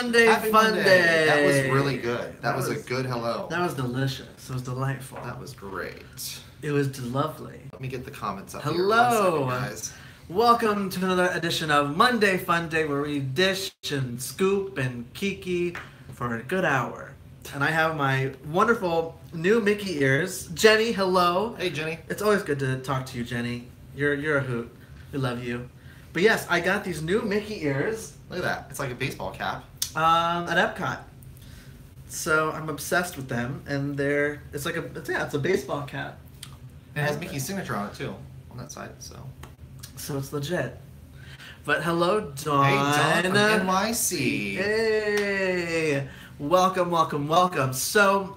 Monday, Happy Funday. That was really good. That was a good hello. That was delicious. It was delightful. That was great. It was lovely. Let me get the comments up Hello. here. 1 second, guys. Welcome to another edition of Monday Funday, where we dish and scoop and kiki for a good hour. And I have my wonderful new Mickey ears. Jenny, hello. Hey, Jenny. It's always good to talk to you, Jenny. You're a hoot. We love you. But yes, I got these new Mickey ears. Look at that. It's like a baseball cap. At Epcot. So I'm obsessed with them, and it's a baseball cap. And it has Mickey's signature on it too, on that side. So it's legit. But hello, Dawn. Hey, Dawn from NYC. Hey, welcome. So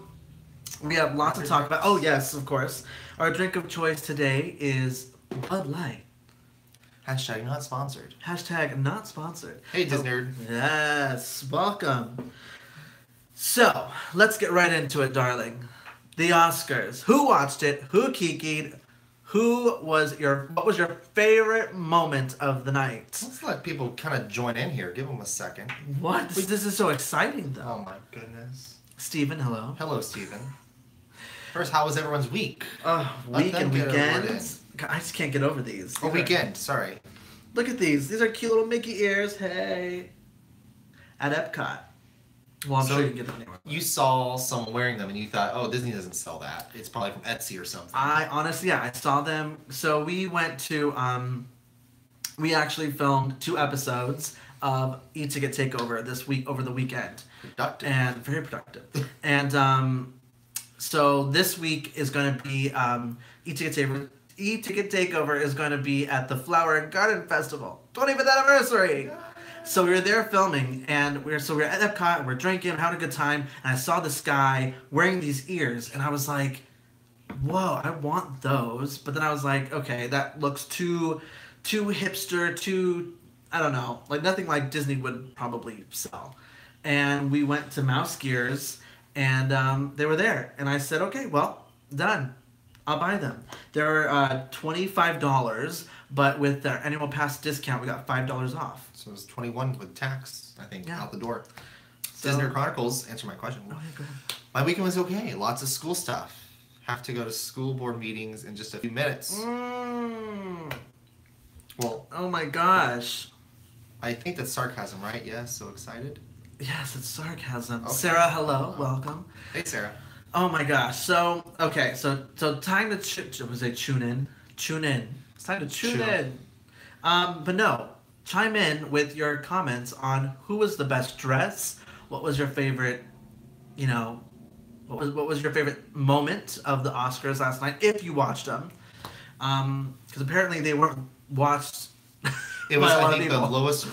we have lots to talk about. Oh yes, of course. Our drink of choice today is Bud Light. Hashtag not sponsored. Hashtag not sponsored. Hey, Disney. Yes, welcome. So, let's get right into it, darling. The Oscars. Who watched it? Who kikied? What was your favorite moment of the night? Let's let people kind of join in here. Give them a second. What? This is so exciting, though. Oh, my goodness. Steven, hello. Hello, Steven. First, how was everyone's week? Week and weekends. I just can't get over these. Oh, weekend. Sorry. Look at these. These are cute little Mickey ears. Hey. At Epcot. Well, I'm sure you can get them anywhere. You saw someone wearing them and you thought, oh, Disney doesn't sell that. It's probably from Etsy or something. I saw them. So we went to, we actually filmed 2 episodes of E-Ticket Takeover this week, over the weekend. Productive. And very productive. And so this week is going to be E-Ticket Takeover is going to be at the Flower and Garden Festival. 25th anniversary! So we were there filming, and we were at Epcot, and we're drinking, having a good time, and I saw this guy wearing these ears, and I was like, whoa, I want those. But then I was like, okay, that looks too hipster, I don't know, like nothing like Disney would probably sell. And we went to Mouse Gears, and they were there, and I said, okay, well, done. I'll buy them. They're $25, but with their annual pass discount, we got $5 off. So it was 21 with tax, I think, out the door. So, Disney Chronicles, answer my question. Oh, yeah, go ahead. My weekend was okay. Lots of school stuff. Have to go to school board meetings in just a few minutes. Well, oh my gosh. I think that's sarcasm, right? Yeah, so excited. Yes, it's sarcasm. Okay. Sarah, hello, welcome. Hey, Sarah. Oh my gosh. So, okay, so time to tune in. It's time to tune in. But no, chime in with your comments on who was the best dress. What was your favorite, what was your favorite moment of the Oscars last night, if you watched them? Because apparently they weren't watched. It was, I think, the lowest.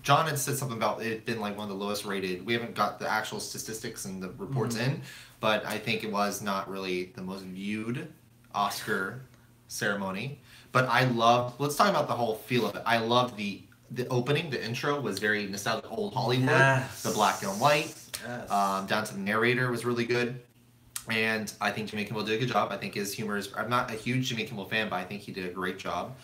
John had said something about it being like one of the lowest rated. We haven't got the actual statistics and the reports in, but I think it was not really the most viewed Oscar ceremony. But I loved. Let's talk about the whole feel of it. I loved the opening. The intro was very nostalgic, old Hollywood. Yes. The black and white. Yes. Down to the narrator was really good. And I think Jimmy Kimmel did a good job. I think his humor is. I'm not a huge Jimmy Kimmel fan, but I think he did a great job.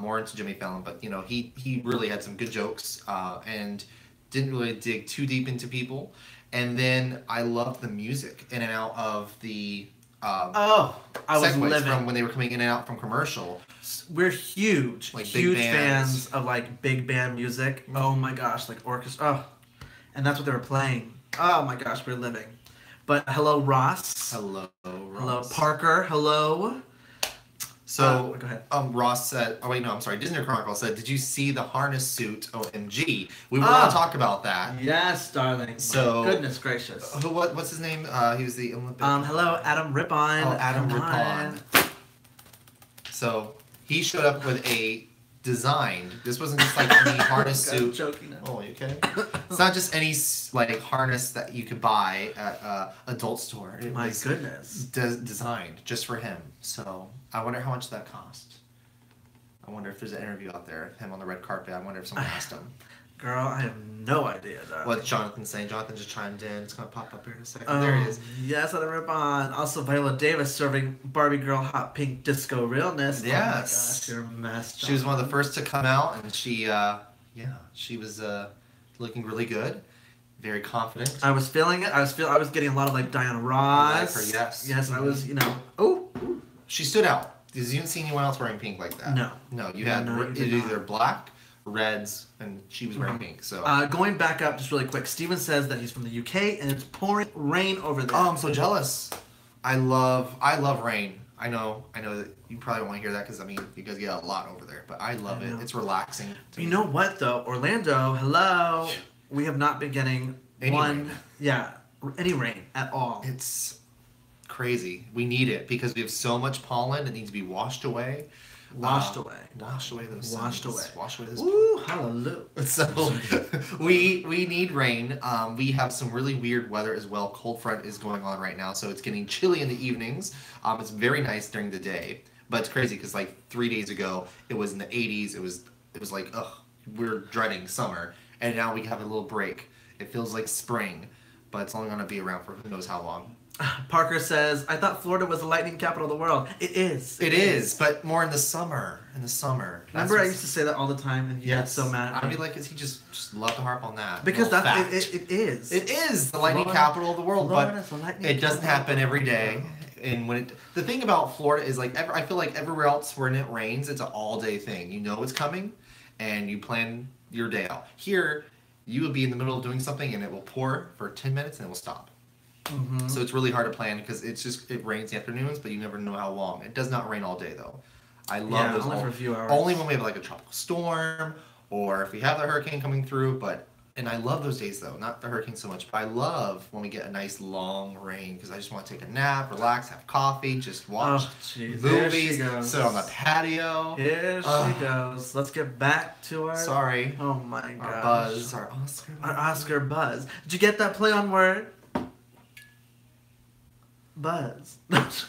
More into Jimmy Fallon, but he really had some good jokes and didn't really dig too deep into people. And then I loved the music in and out of the I was living from when they were coming in and out from commercial. We're huge fans of like big band music. Oh my gosh, like orchestra. Oh, and that's what they were playing. Oh my gosh, we're living. But hello, Ross. Hello, Ross. Hello, Parker. Hello. So, go ahead. Ross said, Disney Chronicle said, did you see the harness suit? OMG. We were going to talk about that. Yes, darling. So, goodness gracious. What's his name? He was the Olympic. Hello, Adam Rippon. Oh, Adam Rippon. So, he showed up with a designed, this wasn't just like any harness suit. I'm joking now. Oh, you okay? It's not just any like harness that you could buy at adult store. It My was goodness. Designed just for him. So I wonder how much that cost. I wonder if there's an interview out there of him on the red carpet. I wonder if someone asked him. Girl, I have no idea, darling. What's Jonathan saying? Jonathan just chimed in. It's going to pop up here in a second. There he is. Yes, Adam Rippon. Also, Viola Davis serving Barbie Girl hot pink disco realness. Yes. Oh my gosh, you're a mess. She was one of the first to come out, and she was looking really good. Very confident. I was feeling it. I was getting a lot of like Diana Ross. I like her, yes. Yes, I was, Oh. She stood out. Because you didn't see anyone else wearing pink like that. No. No, you had either black, reds, and she was wearing pink. So going back up just really quick, Steven says that he's from the UK and it's pouring rain over there. Oh, I'm so jealous. I love rain. I know that you probably don't want to hear that because you guys get a lot over there, but I love it. It's relaxing. You know what though, Orlando, hello. We have not been getting any rain at all. It's crazy. We need it because we have so much pollen that needs to be washed away. Washed away. Wash away those Washed away. Wash away those. Ooh, hallelujah. So we need rain. We have some really weird weather as well. Cold front is going on right now, so it's getting chilly in the evenings. It's very nice during the day, but it's crazy because like 3 days ago it was in the 80s. It was like we're dreading summer, and now we have a little break. It feels like spring, but it's only gonna be around for who knows how long. Parker says, I thought Florida was the lightning capital of the world. It is. It is, but more in the summer. Remember I used to say that all the time, and you get so mad at me. I'd be like, is he just love to harp on that? Because it is. It is the lightning capital of the world, but it doesn't happen every day. And the thing about Florida is like, I feel like everywhere else when it rains, it's an all-day thing. You know it's coming, and you plan your day out. Here, you will be in the middle of doing something, and it will pour for 10 minutes, and it will stop. Mm-hmm. So it's really hard to plan because it rains in the afternoons, but you never know how long. It does not rain all day though. I love those only for a few hours. Only when we have like a tropical storm or if we have the hurricane coming through. And I love those days though, not the hurricane so much. But I love when we get a nice long rain because I just want to take a nap, relax, have coffee, just watch movies, sit on the patio. Here she goes. Let's get back to our. Sorry. Oh my gosh. Our buzz, our Oscar buzz. Did you get that play on word? Buzz. Ross.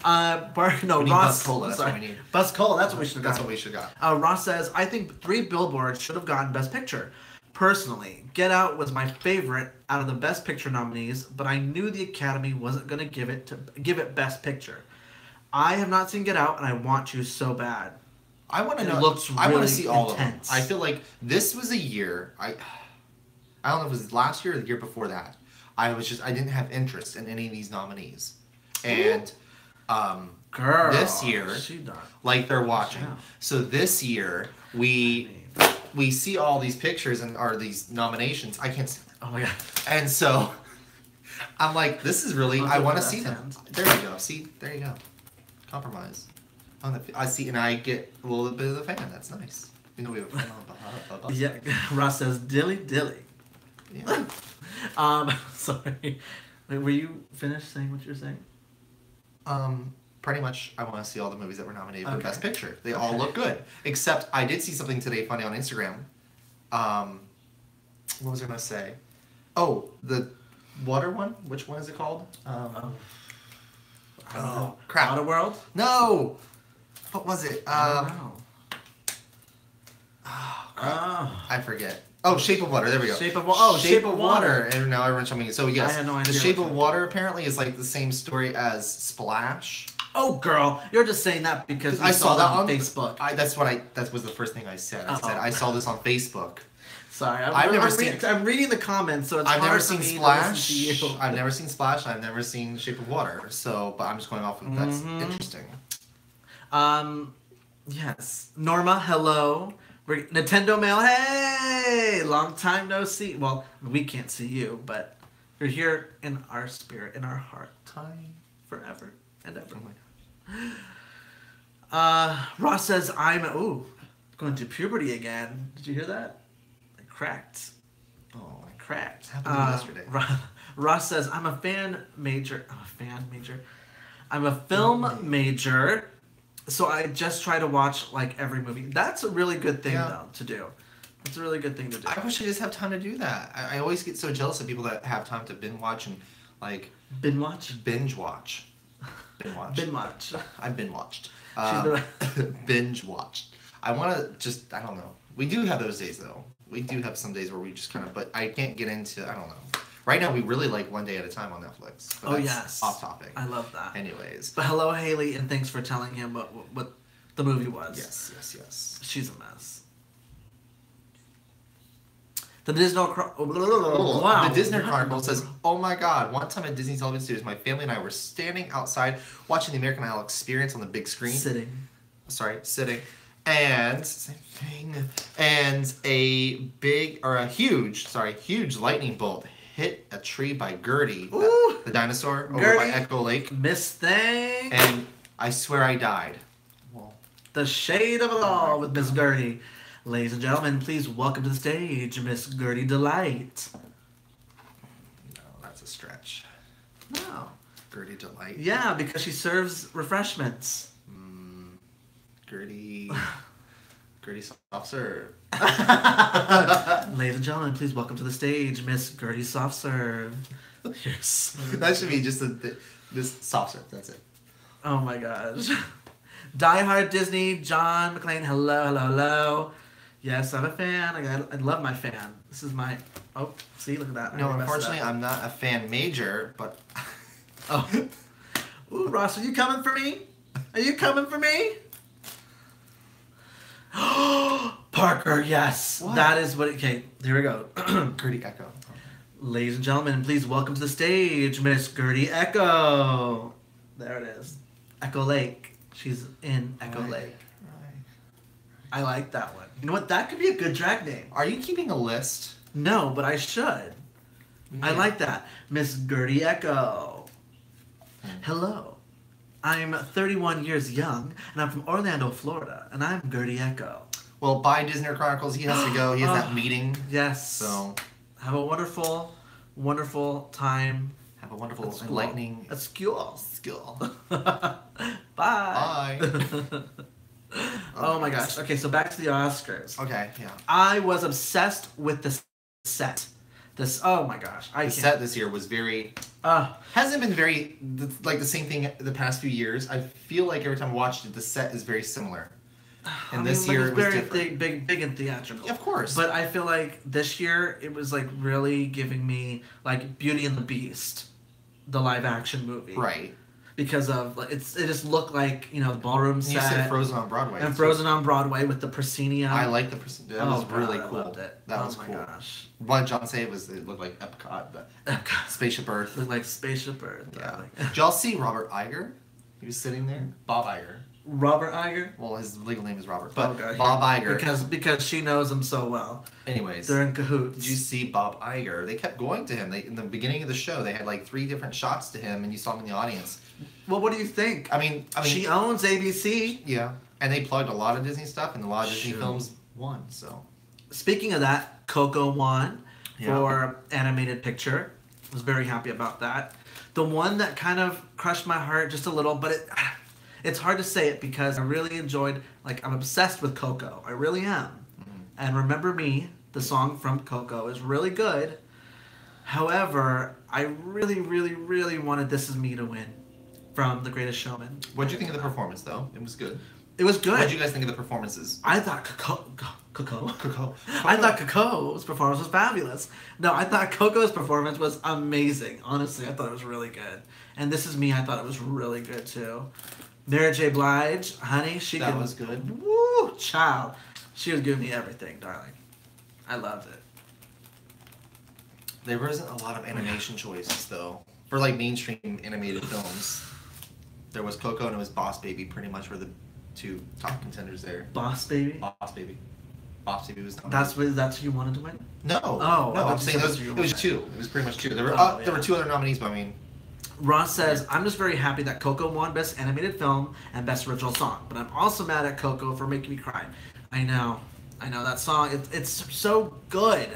Buzz Cola. That's what we need. Buzz Cola. That's what we should have got. That's what we should have got. Ross says, I think 3 Billboards should have gotten Best Picture. Personally, Get Out was my favorite out of the Best Picture nominees, but I knew the Academy wasn't going to give it Best Picture. I have not seen Get Out, and I want to so bad. I want to know. Looks really I want to see all intense. of them. I feel like this was a year. I don't know if it was last year or the year before that. I didn't have interest in any of these nominees. And this year, like they're watching. Yeah. So this year, we see all these pictures and these nominations. I can't see them. Oh my god. And so I'm like, this is really, I want to see them. There you go. See, there you go. Compromise. I see, and I get a little bit of the fan. That's nice. You know, we have a fan on Yeah, Ross says, dilly. Yeah. Sorry. Were you finished saying what you're saying? Pretty much, I want to see all the movies that were nominated for Best Picture. They all look good. Except, I did see something today funny on Instagram. What was I going to say? Oh, the water one? Which one is it called? Crap. Waterworld? No! What was it? I don't know. I forget. Oh, Shape of Water. There we go. Shape of Water. And now everyone's showing me. So yes, I had no idea the Shape of Water apparently is like the same story as Splash. Oh, girl, you're just saying that because I saw that on Facebook. That was the first thing I said. I said I saw this on Facebook. Sorry, I'm reading the comments, so it's I've hard never for seen me Splash. To listen to you. I've never seen Splash. I've never seen Shape of Water. So, but I'm just going off of that's interesting. Yes, Norma, hello. Nintendo Mail, hey! Long time no see. Well, we can't see you, but you're here in our spirit, in our heart. Time forever and ever. Oh my gosh. Ross says, I'm going to puberty again. Did you hear that? I cracked. Oh, I cracked. Happened yesterday. Ross says, I'm a film major. So I just try to watch like every movie. That's a really good thing though to do. It's a really good thing to do. I wish I just have time to do that. I always get so jealous of people that have time to binge watch and like binge watch. I binge watched. Binge watched. I want to just, I don't know. We do have those days though. We do have some days where we just kind of, but I can't get into, I don't know. Right now, we really like One Day at a Time on Netflix. But yes. Off topic. I love that. Anyways. But hello, Haley, and thanks for telling him what the movie was. Yes. She's a mess. The Disney The Disney Chronicle says, "Oh my God! One time at Disney Television Studios, my family and I were standing outside watching the American Idol experience on the big screen. Sitting. And same thing. And a huge lightning bolt hit a tree by Gertie, the dinosaur, over by Echo Lake. Miss Thing. And I swear I died. Well, the shade of it all with Miss Gertie. Ladies and gentlemen, please welcome to the stage Miss Gertie Delight. No, that's a stretch. No. Gertie Delight. Yeah, because she serves refreshments. Gertie Soft Serve. Ladies and gentlemen, please welcome to the stage Miss Gertie Soft Serve. Yes. That should be just this Soft Serve. That's it. Oh my gosh. Die Hard Disney, John McClane, hello. Yes, I'm a fan. I love my fan. This is my... Oh, see, look at that. No, unfortunately, I'm not a fan major, but... Oh. Ooh, Ross, are you coming for me? Are you coming for me? Parker, yes. What? That is what... Okay, here we go. Gertie Echo. Ladies and gentlemen, please welcome to the stage Miss Gertie Echo. There it is. Echo Lake. She's in Echo Lake. I like that one. You know what? That could be a good drag name. Are you keeping a list? No, but I should. Yeah. I like that. Miss Gertie Echo. Hello. I'm 31 years young, and I'm from Orlando, Florida, and I'm Gertie Echo. Well, by Disney Chronicles, he has to go. He has that meeting. Yes. So, have a wonderful, wonderful time. Have a wonderful, enlightening... At school. Bye. Bye. Oh my gosh. Okay, so back to the Oscars. Okay, yeah. I was obsessed with the set. Oh my gosh. The set this year was very... hasn't been very... like the same thing the past few years. I feel like every time I watched it, the set is very similar. And this year it was very different. big and theatrical. Of course. But I feel like this year it was like really giving me like Beauty and the Beast, the live action movie. Right. Because of it just looked like, you know, the ballroom set. You said Frozen on Broadway. And Frozen on Broadway with the proscenium. I like the proscenium. That was really cool. I loved it. That was cool. Gosh. What did John say? It looked like Epcot, but Spaceship Earth. It looked like Spaceship Earth. Yeah. Did y'all see Robert Iger? He was sitting there. Bob Iger. Robert Iger? Well, his legal name is Robert, but Bob Iger. Because she knows him so well. Anyways, they're in cahoots. Did you see Bob Iger? They kept going to him. In the beginning of the show, they had like 3 different shots to him, and you saw him in the audience. Well, what do you think? I mean, she owns ABC. Yeah, and they plugged a lot of Disney stuff, and a lot of Disney films won. So, speaking of that, Coco won for animated picture. I was very happy about that. The one that kind of crushed my heart just a little, but it's hard to say it because I really enjoyed, like, I'm obsessed with Coco. I really am. Mm-hmm. And Remember Me, the song from Coco, is really good. However, I really, really, really wanted This Is Me to win from The Greatest Showman. What did you think of the performance, though? It was good. It was good. What did you guys think of the performances? I thought Coco. I thought Coco's performance was fabulous. No, I thought Coco's performance was amazing. Honestly, I thought it was really good. And This Is Me, I thought it was really good, too. Mary J. Blige, honey, that was good. Woo, child. She was giving me everything, darling. I loved it. There wasn't a lot of animation choices, though. For, like, mainstream animated films. There was Coco and it was Boss Baby, pretty much were the 2 top contenders there. Boss Baby? Boss Baby. Boss Baby was... That's who you wanted to win? No. Oh. No, I'm saying it was 2. It was pretty much 2. There were 2 other nominees, but I mean... Ross says, I'm just very happy that Coco won Best Animated Film and Best Original Song, but I'm also mad at Coco for making me cry. I know that song, it's so good.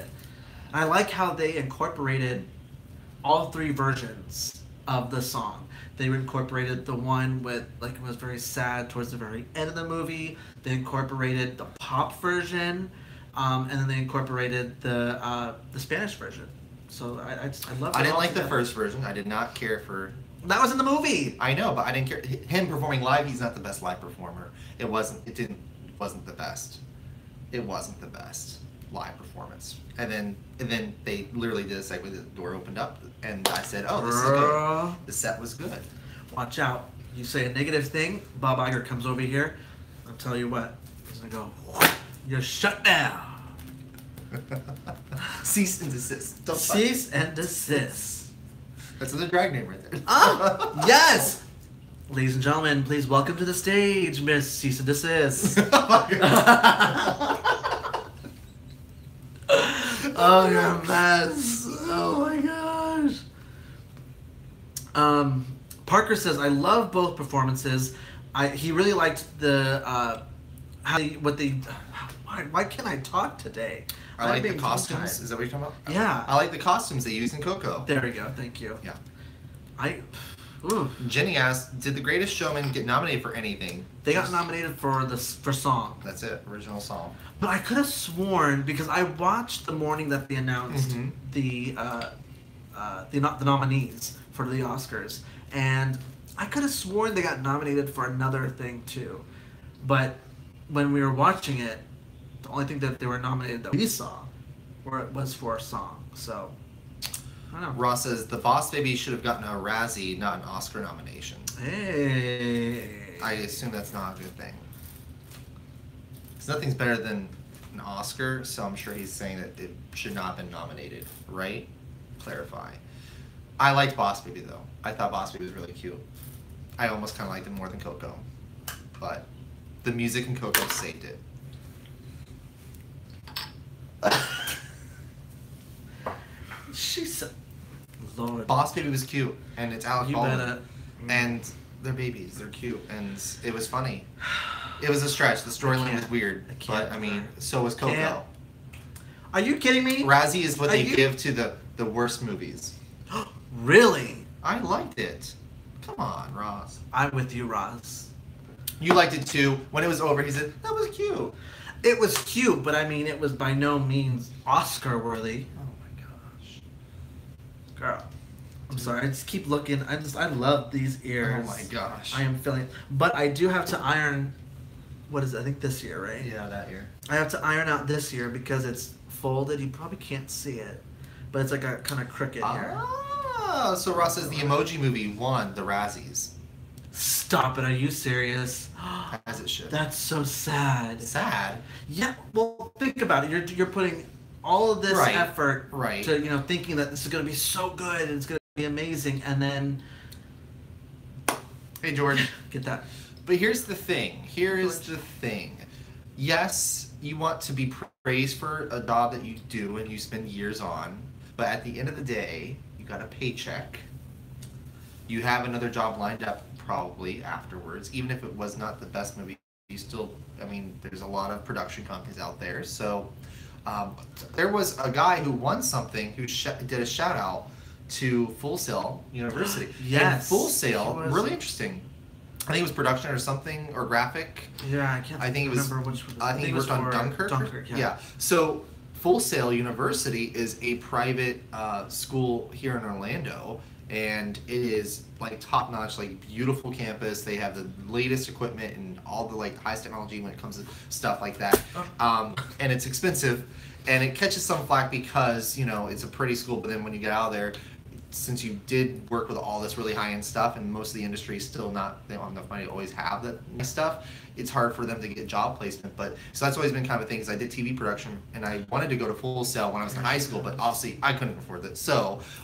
I like how they incorporated all 3 versions of the song. They incorporated the one with, like, it was very sad towards the very end of the movie. They incorporated the pop version, and then they incorporated the Spanish version. So I love it. I didn't like the first version. I did not care for... That was in the movie. I know, but I didn't care. Him performing live, he's not the best live performer. It wasn't the best. It wasn't the best live performance. And then they literally did a segment, the door opened up, and I said, oh, this is good. The set was good. Watch out. You say a negative thing, Bob Iger comes over here. I'll tell you what. He's going to go, you're shut down. Cease and desist. Don't Cease and desist. That's the drag name right there. Ah, yes! Ladies and gentlemen, please welcome to the stage, Miss Cease and Desist. Oh, you're a mess. Oh my gosh. Parker says, I love both performances. He really liked the why can't I talk today? I like the costumes. Is that what you're talking about? Yeah. I like the costumes they used in Coco. There we go. Thank you. Yeah. Ooh. Jenny asked, did The Greatest Showman get nominated for anything? They got nominated for song. That's it. Original song. But I could have sworn, because I watched the morning that they announced the nominees for the Oscars, and I could have sworn they got nominated for another thing too. But when we were watching it, the only thing that they were nominated that we saw was for a song. So I don't know. Ross says the Boss Baby should have gotten a Razzie, not an Oscar nomination. Hey. I assume that's not a good thing. Because nothing's better than an Oscar, so I'm sure he's saying that it should not have been nominated, right? Clarify. I liked Boss Baby though. I thought Boss Baby was really cute. I almost kind of liked it more than Coco. But the music in Coco saved it. She said, Lord. Boss Baby was cute, and it's Alec You Baldwin. better. And they're babies. They're cute, and it was funny. It was a stretch. The storyline was weird, but I mean, so was Coco. Can't. Are you kidding me? Razzie is what they give to the worst movies. Really? I liked it. Come on, Ross. I'm with you, Ross. You liked it too. When it was over, he said, that was cute. It was cute, but I mean, it was by no means Oscar worthy. Oh my gosh. Girl. I'm sorry, I just keep looking. I love these ears. Oh my gosh. I am feeling, but I do have to iron, what is it? I think this year, right? Yeah, that year. I have to iron out this year because it's folded. You probably can't see it, but it's like a kind of crooked here. Ah, so Ross says the Emoji Movie won the Razzies. Stop it! Are you serious? As it should. That's so sad. Sad? Yeah. Well, think about it. You're putting all of this effort to thinking that this is going to be so good and it's going to be amazing, and then hey George, get that. But here's the thing. Yes, you want to be praised for a job that you do and you spend years on, but at the end of the day, you got a paycheck. You have another job lined up probably afterwards, even if it was not the best movie. You still, I mean, there's a lot of production companies out there. So there was a guy who won something who did a shout out to Full Sail University. Yes. And Full Sail, really interesting. I think it was production or something, or graphic. Yeah, I can't remember which. I think it was on Dunkirk. Dunkirk, yeah. So Full Sail University is a private school here in Orlando, and it is like top notch, like beautiful campus. They have the latest equipment and all the like highest technology when it comes to stuff like that. And it's expensive, and it catches some flack because it's a pretty school, but then when you get out of there, since you did work with all this really high-end stuff, and most of the industry is still they don't have enough money to always have that stuff, it's hard for them to get job placement. But so that's always been kind of a thing, because I did TV production and I wanted to go to Full Sail when I was in high school, but obviously I couldn't afford it.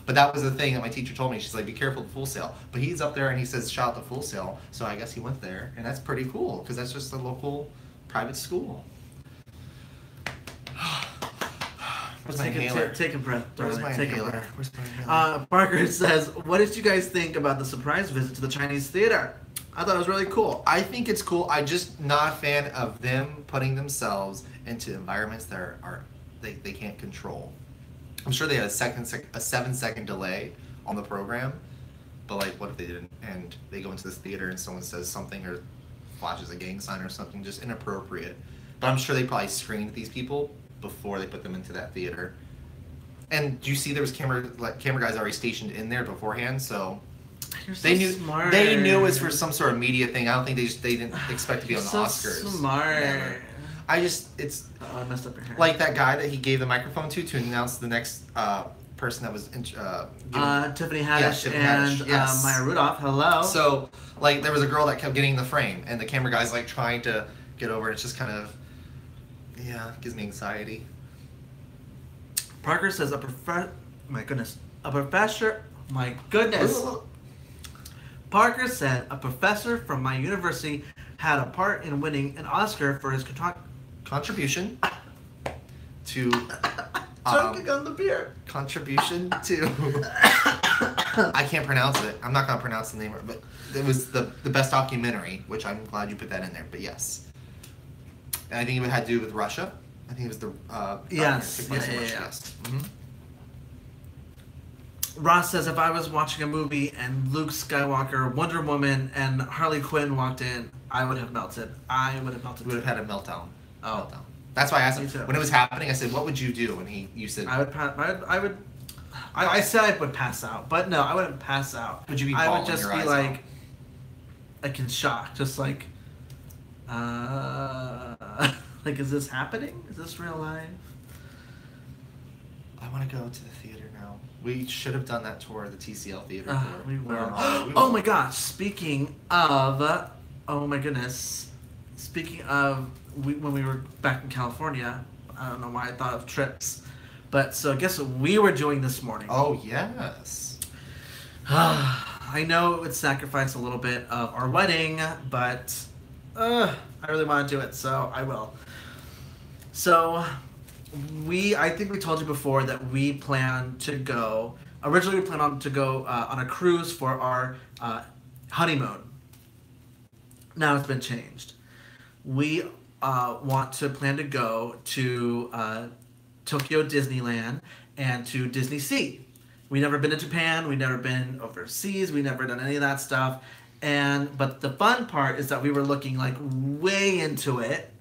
But that was the thing that my teacher told me. She's like, be careful of Full Sail. But he's up there and he says, shout out to Full Sail. So I guess he went there, and that's pretty cool because that's just a local private school. Where's my inhaler? Take a breath. Where's my inhaler? Parker says, what did you guys think about the surprise visit to the Chinese theater? I thought it was really cool. I think it's cool. I'm just not a fan of them putting themselves into environments that they can't control. I'm sure they had a 7-second delay on the program, but like, what if they didn't? And they go into this theater and someone says something or flashes a gang sign or something just inappropriate. But I'm sure they probably screened these people before they put them into that theater. And do you see there was camera guys already stationed in there beforehand, so they knew smart. They knew it was for some sort of media thing. I don't think they didn't expect to be on the Oscars. Smart. Never. I messed up your hair. like that guy that he gave the microphone to announce the next person that was Tiffany Haddish and yes. Maya Rudolph. Hello. So like there was a girl that kept getting the frame, and the camera guy's like trying to get over. It's just kind of gives me anxiety. Parker says my goodness. A professor. My goodness. Parker said a professor from my university had a part in winning an Oscar for his contribution to choking on the beer. Contribution to I can't pronounce it. I'm not gonna pronounce the name of it, but it was the best documentary, which I'm glad you put that in there. But yes, and I think it had to do with Russia. I think it was the yes. Mm-hmm. Ross says if I was watching a movie and Luke Skywalker, Wonder Woman, and Harley Quinn walked in, I would have melted. We would have had a meltdown. Oh, meltdown. That's why I asked him when it was happening. I said, "What would you do?" And you said, I said I would pass out, but no, I wouldn't pass out. Would you be? I would just be like in shock, just like, like, is this happening? Is this real life? I want to go to the theater now. We should have done that tour of the TCL theater. We were. Oh my gosh! Speaking of, oh my goodness. Speaking of, when we were back in California, I don't know why I thought of trips, but so guess what we were doing this morning? Oh yes. I know it would sacrifice a little bit of our wedding, but I really want to do it, so I will. So I think we told you before that we plan to go. Originally, we planned on to go on a cruise for our honeymoon. Now it's been changed. We want to plan to go to Tokyo Disneyland and to Disney Sea. We've never been to Japan. We've never been overseas. We've never done any of that stuff. But the fun part is that we were looking like way into it.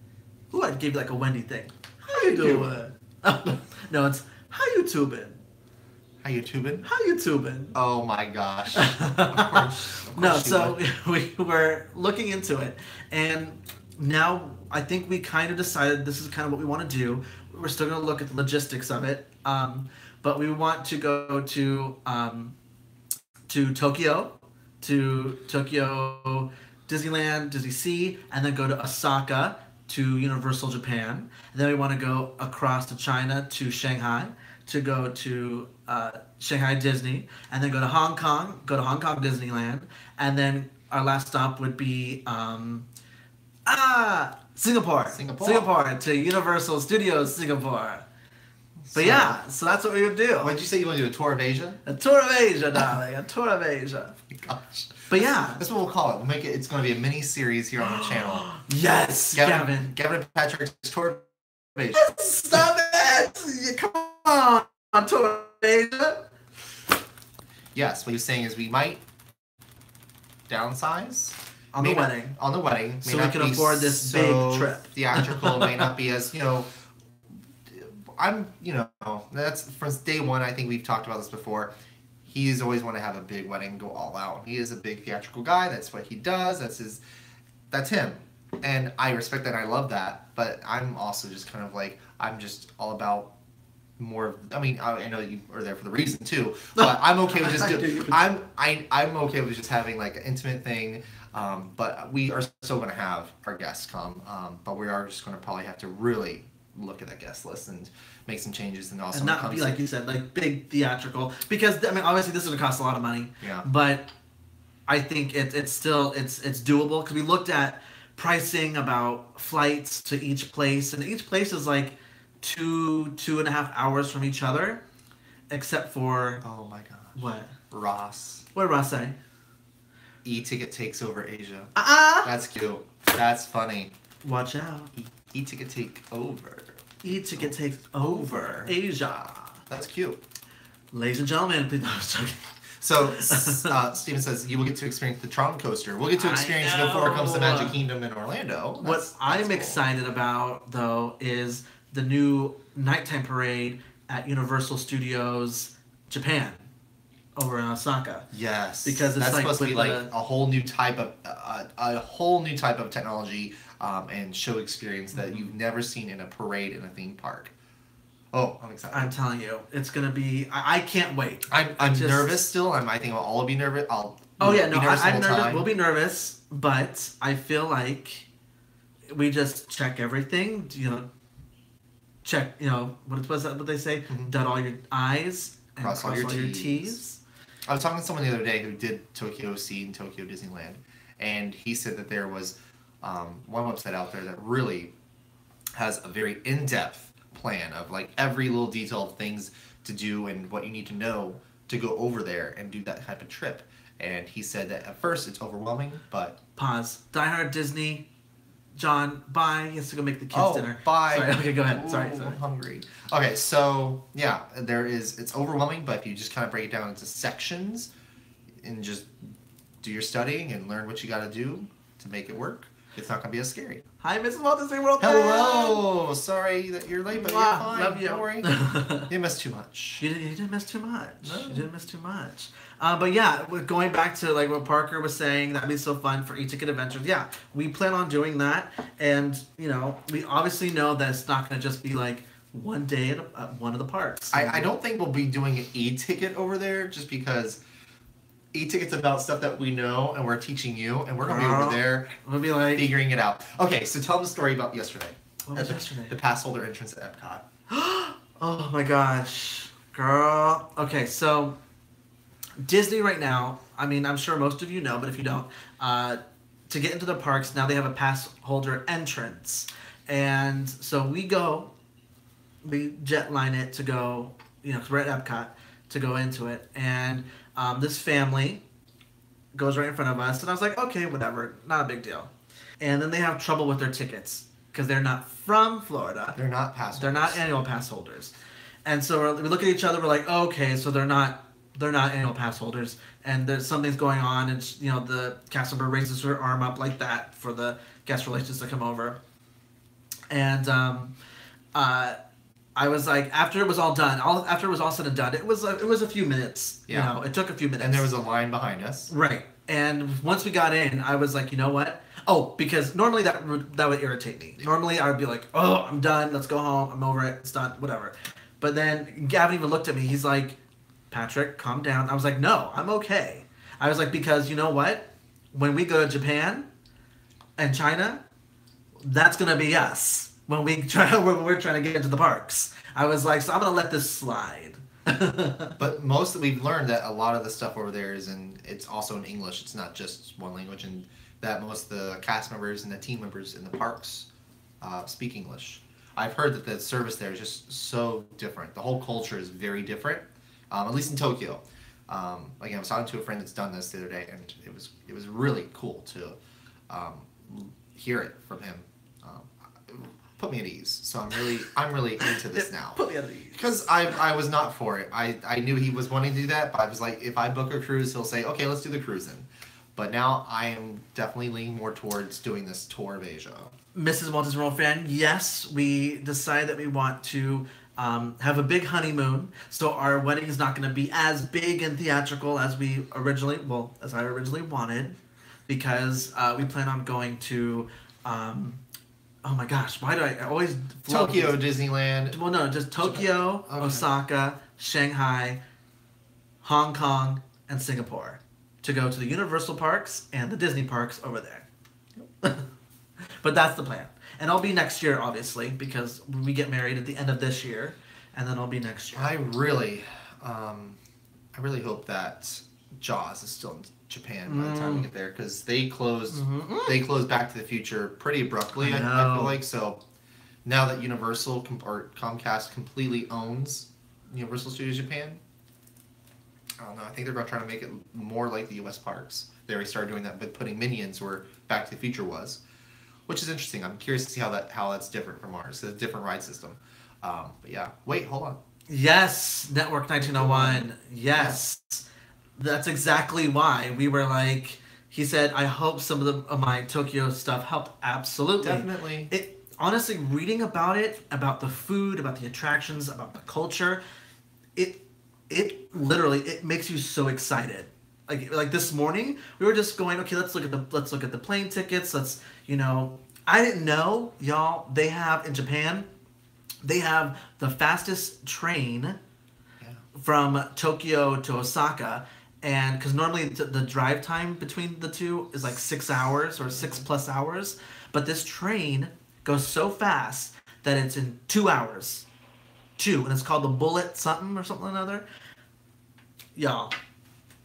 Ooh, I'd give you like a Wendy thing. How you doing? No, it's how you tubing? How you tubing? How you tubing? Oh my gosh. Of course no, so we were looking into it, and now I think we kind of decided this is kind of what we want to do. We're still going to look at the logistics of it, but we want to go to Tokyo, Disneyland, Disney Sea, and then go to Osaka to Universal Japan. And then we want to go across to China to Shanghai to go to Shanghai Disney, and then go to Hong Kong Disneyland, and then our last stop would be Singapore to Universal Studios Singapore. But yeah, so that's what we would do. What did you say? You want to do a tour of Asia? A tour of Asia, darling. A tour of Asia. Oh my gosh. But yeah, that's what we'll call it. We'll make it. It's going to be a mini series here on the channel. Yes, Gavin and Patrick's tour of Asia. Stop it! Come on, tour of Asia. Yes, what he's saying is we might downsize on the wedding. On the wedding, so we can afford this big trip. Theatrical may not be as that's from day one. I think we've talked about this before. He's always want to have a big wedding, go all out. He is a big theatrical guy. That's what he does. That's him. And I respect that. And I love that. But I'm also just kind of like, I'm just all about more. I mean, I know you are there for the reason too. But I'm okay with just I'm okay with just having like an intimate thing. But we are still going to have our guests come. But we are just going to probably have to really look at that guest list and make some changes, and also and not be like you said, like big theatrical, because I mean obviously this is going to cost a lot of money. Yeah. But I think it's still doable, because we looked at pricing about flights to each place, and each place is like 2.5 hours from each other, except for oh my gosh, what Ross? What did Ross say? E-ticket takes over Asia. That's cute. That's funny. Watch out. E-ticket take over. E-ticket takes over Asia. That's cute. Ladies and gentlemen, please. No, I'm joking. So, Steven says you will get to experience the Tron coaster. We'll get to experience it before it comes to Magic Kingdom in Orlando. What I'm excited about, though, is the new nighttime parade at Universal Studios Japan over in Osaka. Yes, because it's that's like supposed to be like a whole new type of technology and show experience that you've never seen in a parade in a theme park. Oh, I'm excited. I'm telling you, it's gonna be. I can't wait. I'm nervous still. I think we'll all be nervous. I'm nervous. We'll be nervous, but I feel like we just check everything. check, what was that? What they say? Dot all your I's and cross all your T's. I was talking to someone the other day who did Tokyo Sea and Tokyo Disneyland, and he said that there was one website out there that really has a very in-depth plan of like every little detail of things to do and what you need to know to go over there and do that type of trip. And he said that at first it's overwhelming, but... Pause. Die Hard Disney. John, bye. He has to go make the kids dinner. Bye. Sorry, okay, go ahead. Sorry. I'm hungry. Okay, so, yeah, it's overwhelming, but if you just kind of break it down into sections and just do your studying and learn what you got to do to make it work, it's not going to be as scary. Hi, Mrs. Walt Disney World. Hello. Sorry that you're late, but you're fine. Love you. Don't worry. You missed too much. You didn't miss too much. No. You didn't miss too much. But yeah, going back to like what Parker was saying, that'd be so fun for e-ticket adventures. Yeah, we plan on doing that, and we obviously know that it's not going to just be like one day at one of the parks. I don't think we'll be doing an e-ticket over there, just because e-ticket's about stuff that we know and we're teaching you, and we're going to be over there we'll be like figuring it out. Okay, so tell them the story about yesterday. What was yesterday? The pass holder entrance at Epcot. Oh my gosh, girl. Okay, so Disney right now, I mean, I'm sure most of you know, but if you don't, to get into the parks, now they have a pass holder entrance. And so we jet line it to go, because we're at Epcot, to go into it. And this family goes right in front of us, and I was like, okay, whatever, not a big deal. And then they have trouble with their tickets, because they're not from Florida. They're not pass holders. They're not annual pass holders. And so we look at each other, we're like, okay, so they're not annual pass holders, and there's something's going on, and the cast member raises her arm up like that for the guest relations to come over, and I was like, after it was all done, after it was all said and done, it was a few minutes. Yeah. It took a few minutes, and there was a line behind us. Right, and once we got in, I was like, you know what? Oh, because normally that would irritate me. Normally I would be like, oh, I'm done. Let's go home. I'm over it. It's done. Whatever. But then Gavin even looked at me. He's like, Patrick, calm down. I was like, no, I'm okay. I was like, because you know what? When we go to Japan and China, that's going to be us when we're trying to get into the parks. I was like, so I'm going to let this slide. But we've learned that a lot of the stuff over there it's also in English. It's not just one language, and that most of the cast members and the team members in the parks speak English. I've heard that the service there is just so different. The whole culture is very different. At least in Tokyo. Again, I was talking to a friend that's done this the other day, and it was really cool to hear it from him. Put me at ease. So I'm really into this now. Put me at ease. Because I was not for it. I knew he was wanting to do that, but I was like, if I book a cruise, he'll say, okay, let's do the cruise then. But now I am definitely leaning more towards doing this tour of Asia. Mrs. Walt Disney World fan, yes, we decided that we want to have a big honeymoon, so our wedding is not going to be as big and theatrical as I originally wanted, because we plan on going to, oh my gosh, why do I always... Tokyo Disneyland. Well, no, just Tokyo, okay. Osaka, Shanghai, Hong Kong, and Singapore, to go to the Universal parks and the Disney parks over there. But that's the plan. And I'll be next year, obviously, because we get married at the end of this year, and then I'll be next year. I really hope that Jaws is still in Japan by the time we get there, because they closed Back to the Future pretty abruptly. I feel like. So now that Universal or Comcast completely owns Universal Studios Japan, I don't know. I think they're going to try to make it more like the U.S. parks. They already started doing that, but putting Minions where Back to the Future was. Which is interesting. I'm curious to see how that's different from ours. It's a different ride system. But yeah. Wait, hold on. Yes, Network 1901. Yes. That's exactly why we were like, he said, I hope some of my Tokyo stuff helped. Absolutely. Definitely. Honestly, reading about it, about the food, about the attractions, about the culture, it literally makes you so excited. Like this morning, we were just going, okay, let's look at the plane tickets. I didn't know, y'all, they have in Japan, they have the fastest train from Tokyo to Osaka, and because normally the drive time between the two is like 6 hours or 6+ hours, but this train goes so fast that it's in 2 hours. 2, and it's called the Bullet something or something or another. Y'all,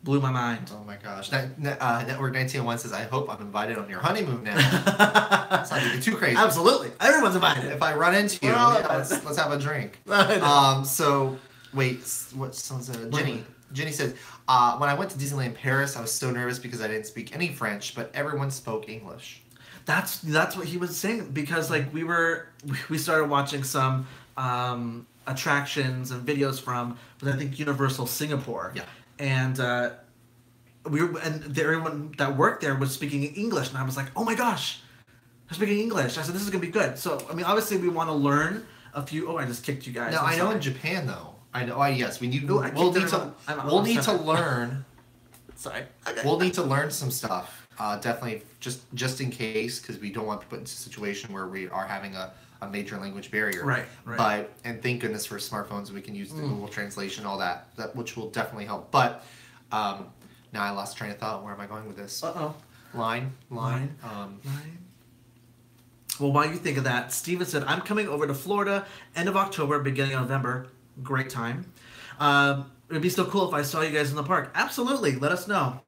blew my mind. Oh my gosh. Network 1901 says, I hope I'm invited on your honeymoon now. It's not even too crazy. Absolutely. Everyone's invited. If I run into you, let's have a drink. So, wait, what sounds Jenny. Jenny said, when I went to Disneyland Paris, I was so nervous because I didn't speak any French, but everyone spoke English. That's what he was saying, because like we started watching some attractions and videos from, I think, Universal Singapore. Yeah. And everyone that worked there was speaking English, and I was like, oh my gosh, they're speaking English. I said, this is gonna be good. So I mean, obviously we want to learn a few. Oh, I just kicked you guys. No, I know in Japan though. I know. Yes, we need. We'll need to learn. Sorry. Okay. We'll need to learn some stuff. Definitely, just in case, because we don't want to put into a situation where we are having a major language barrier. Right. But, and thank goodness for smartphones, we can use the Google Translation, all that, which will definitely help. But now I lost train of thought. Where am I going with this? Line. Well, while you think of that, Steven said, I'm coming over to Florida end of October, beginning of November. Great time. It'd be so cool if I saw you guys in the park. Absolutely. Let us know.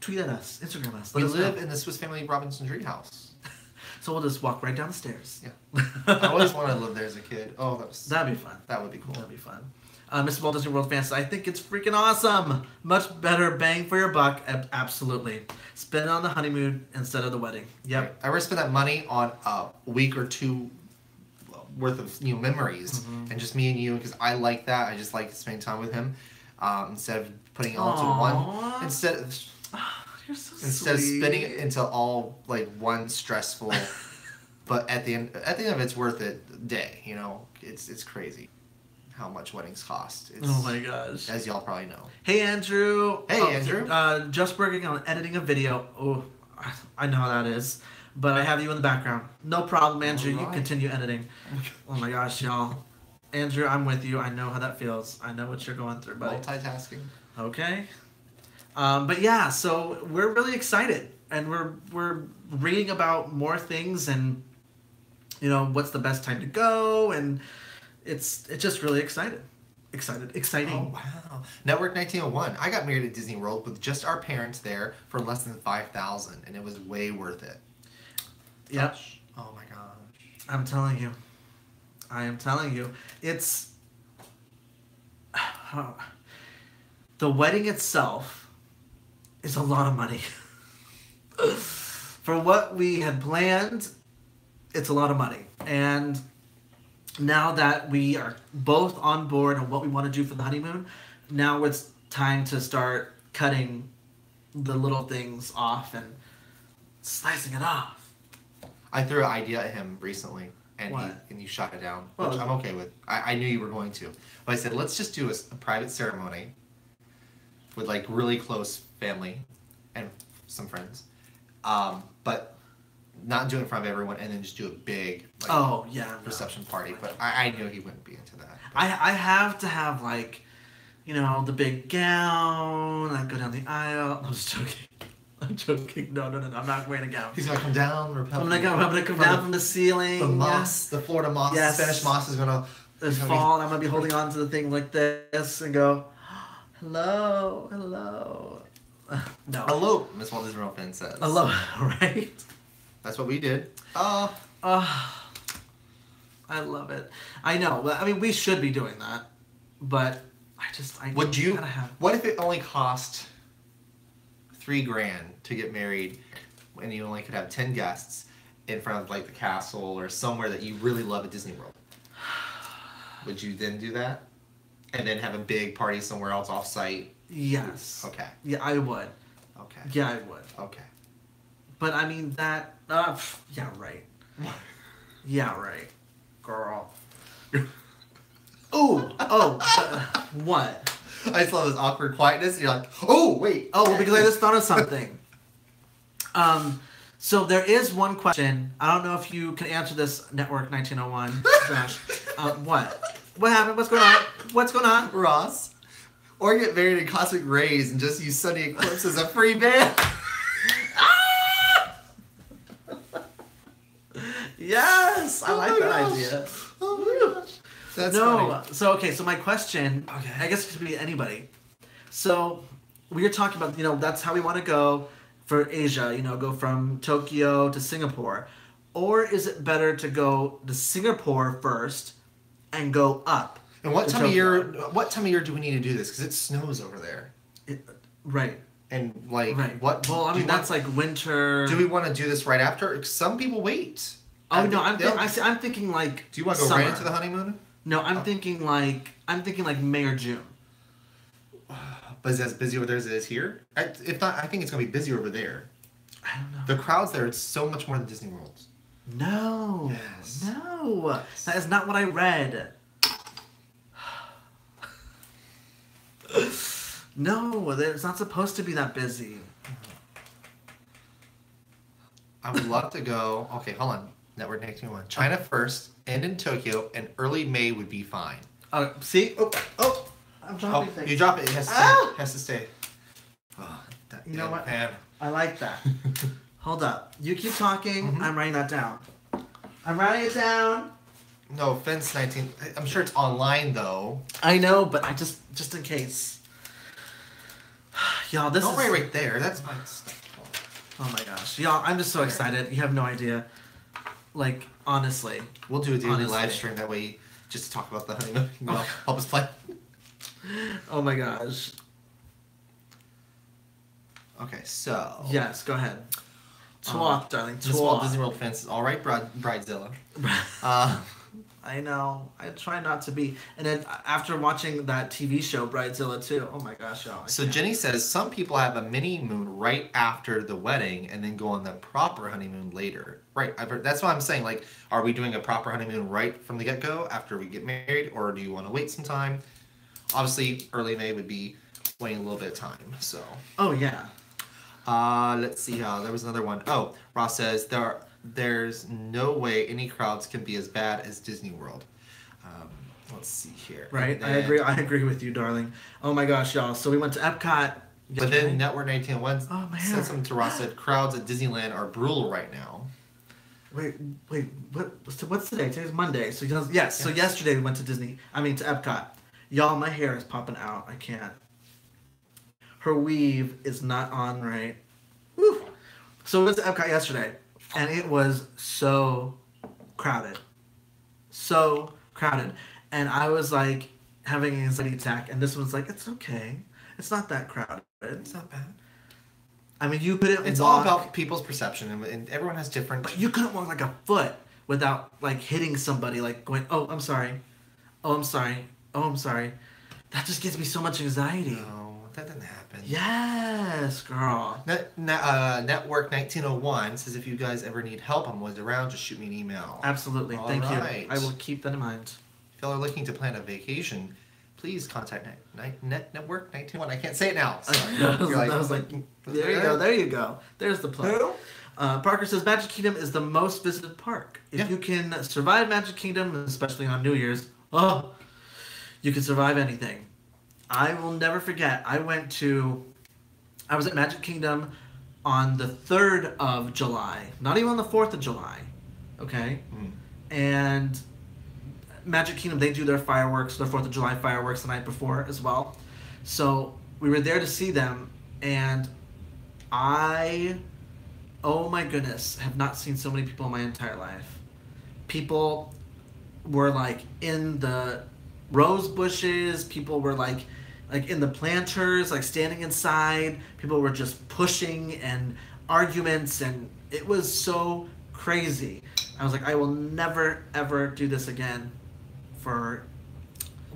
Tweet at us. Instagram us. We live in the Swiss Family Robinson Treehouse. So we'll just walk right down the stairs. Yeah. I always wanted to live there as a kid. Oh, that'd be fun. That would be cool. That'd be fun. Mr. Walt Disney World fan says, I think it's freaking awesome. Much better bang for your buck. Absolutely. Spend it on the honeymoon instead of the wedding. Yep. Right. I would spend that money on a week or two worth of memories, and just me and you, because I like that. I just like spending time with him instead of putting it all into one. Instead of spinning it into all like one stressful, but at the end of it, it's worth it. Day, it's crazy how much weddings cost. Oh my gosh! As y'all probably know. Hey Andrew. Hey Andrew. Just working on editing a video. Oh, I know how that is. But I have you in the background. No problem, Andrew. Right. You continue editing. Oh my gosh, y'all. Andrew, I'm with you. I know how that feels. I know what you're going through, buddy. Multitasking. Okay. But yeah, so we're really excited, and we're reading about more things, and what's the best time to go, and it's just really exciting. Oh wow. Network 1901. I got married at Disney World with just our parents there for less than $5,000, and it was way worth it. Yep. Oh my gosh. I'm telling you. I am telling you. It's the wedding itself is a lot of money. For what we had planned, it's a lot of money. And now that we are both on board on what we want to do for the honeymoon, now it's time to start cutting the little things off and slicing it off. I threw an idea at him recently, and you shot it down, which I'm okay with. I knew you were going to. But I said, let's just do a private ceremony with, like, really close family and some friends. But not do it in front of everyone, and then just do a big reception party. But I knew he wouldn't be into that. I have to have, like, the big gown, I go down the aisle. I'm just joking. I'm joking. No. I'm not wearing a gown. He's gonna come down. I'm gonna come down from the ceiling. The moss, the Florida moss, the Spanish moss is gonna fall. And I'm gonna be holding on to the thing like this and go, hello. No. Hello, Miss Walt Disney World fan says. Hello, right? That's what we did. I love it. I know. I mean, we should be doing that, but Would you? What if it only cost $3,000 to get married, and you only could have 10 guests in front of, like, the castle or somewhere that you really love at Disney World? Would you then do that, and then have a big party somewhere else off-site? Yes. Okay. Yeah, I would. Okay. Yeah, I would. Okay. But I mean that. Yeah, right. Yeah, right, girl. What? I just love this awkward quietness, and you're like, oh, wait. Oh, well, because I just thought of something. So there is one question. I don't know if you can answer this, Network 1901. Josh. What? What happened? What's going on? Ross. Or get married in cosmic rays and just use Sunny Eclipse as a free band. Yes! I like that idea. That's no. funny. So okay. So my question. Okay. I guess it could be anybody. So we were talking about that's how we want to go for Asia. Go from Tokyo to Singapore, or is it better to go to Singapore first and go up? And what time of year? What time of year do we need to do this? Because it snows over there. Right. And like right. what? Well, I mean that's like winter. Do we want to do this right after? Some people wait. Oh no, I'm thinking like. Do you want to go right into the honeymoon? No, I'm thinking like May or June. But is it as busy over there as it is here? If not, I think it's gonna be busier over there. I don't know. The crowds there, it's so much more than Disney World. No. Yes. No. That is not what I read. No, it's not supposed to be that busy. I would love to go. Okay, hold on. Network 1901. China first, end in Tokyo, and early May would be fine. See? Oh, I'm dropping things. You drop it. It has to stay. It has to stay. Oh, you know what? Man. I like that. Hold up. You keep talking. Mm-hmm. I'm writing that down. I'm writing it down. No offense, 19. I'm sure it's online though. I know, but I just in case. Y'all, this Don't is write right there. That's my. Oh my gosh, y'all! I'm just so excited. You have no idea. Like honestly, we'll do a daily live stream that way, just to talk about the honeymoon. Help us play. Oh my gosh. Okay, so. Yes, go ahead. Talk, darling. Talk. This Walt Disney World fence is all right, Bridezilla. I know. I try not to be. And then after watching that TV show, Bridezilla too. Oh my gosh, y'all. So Jenny says some people have a mini moon right after the wedding and then go on the proper honeymoon later. Right. That's what I'm saying. Like, are we doing a proper honeymoon right from the get-go after we get married, or do you want to wait some time? Obviously, early May would be waiting a little bit of time. So. Oh yeah. Let's see. There was another one. Oh, Ross says there's no way any crowds can be as bad as Disney World. Let's see here. Right. Then, I agree with you, darling. Oh my gosh, y'all. So we went to Epcot. But then Network 1901 said something to Ross, said crowds at Disneyland are brutal right now. Wait. What's today? Today's Monday. So yes. So yesterday we went to to Epcot. Y'all, my hair is popping out. I can't. Her weave is not on right. Woo. So we went to Epcot yesterday, and it was so crowded. So crowded. And I was like having an anxiety attack, and this one's like, it's okay. It's not that crowded. It's not bad. I mean, you couldn't It's all about people's perception, and everyone has different... But you couldn't walk like a foot without like hitting somebody, like going, oh, I'm sorry. Oh, I'm sorry. Oh, I'm sorry. That just gives me so much anxiety. No. That didn't happen. Yes, girl. Network 1901 says if you guys ever need help, I'm always around. Just shoot me an email. Absolutely. Thank you. I will keep that in mind. If y'all are looking to plan a vacation, please contact Network 1901. I can't say it now. I was like, there you go. There you go. There's the plug. Parker says Magic Kingdom is the most visited park. If you can survive Magic Kingdom, especially on New Year's, you can survive anything. I will never forget. I was at Magic Kingdom on the 3rd of July. Not even on the 4th of July. Okay? Mm. And Magic Kingdom, they do their fireworks, their 4th of July fireworks the night before as well. So we were there to see them. And oh my goodness, have not seen so many people in my entire life. People were like in the rose bushes. People were like in the planters, like standing inside. People were just pushing and arguments, and it was so crazy. I was like, I will never ever do this again for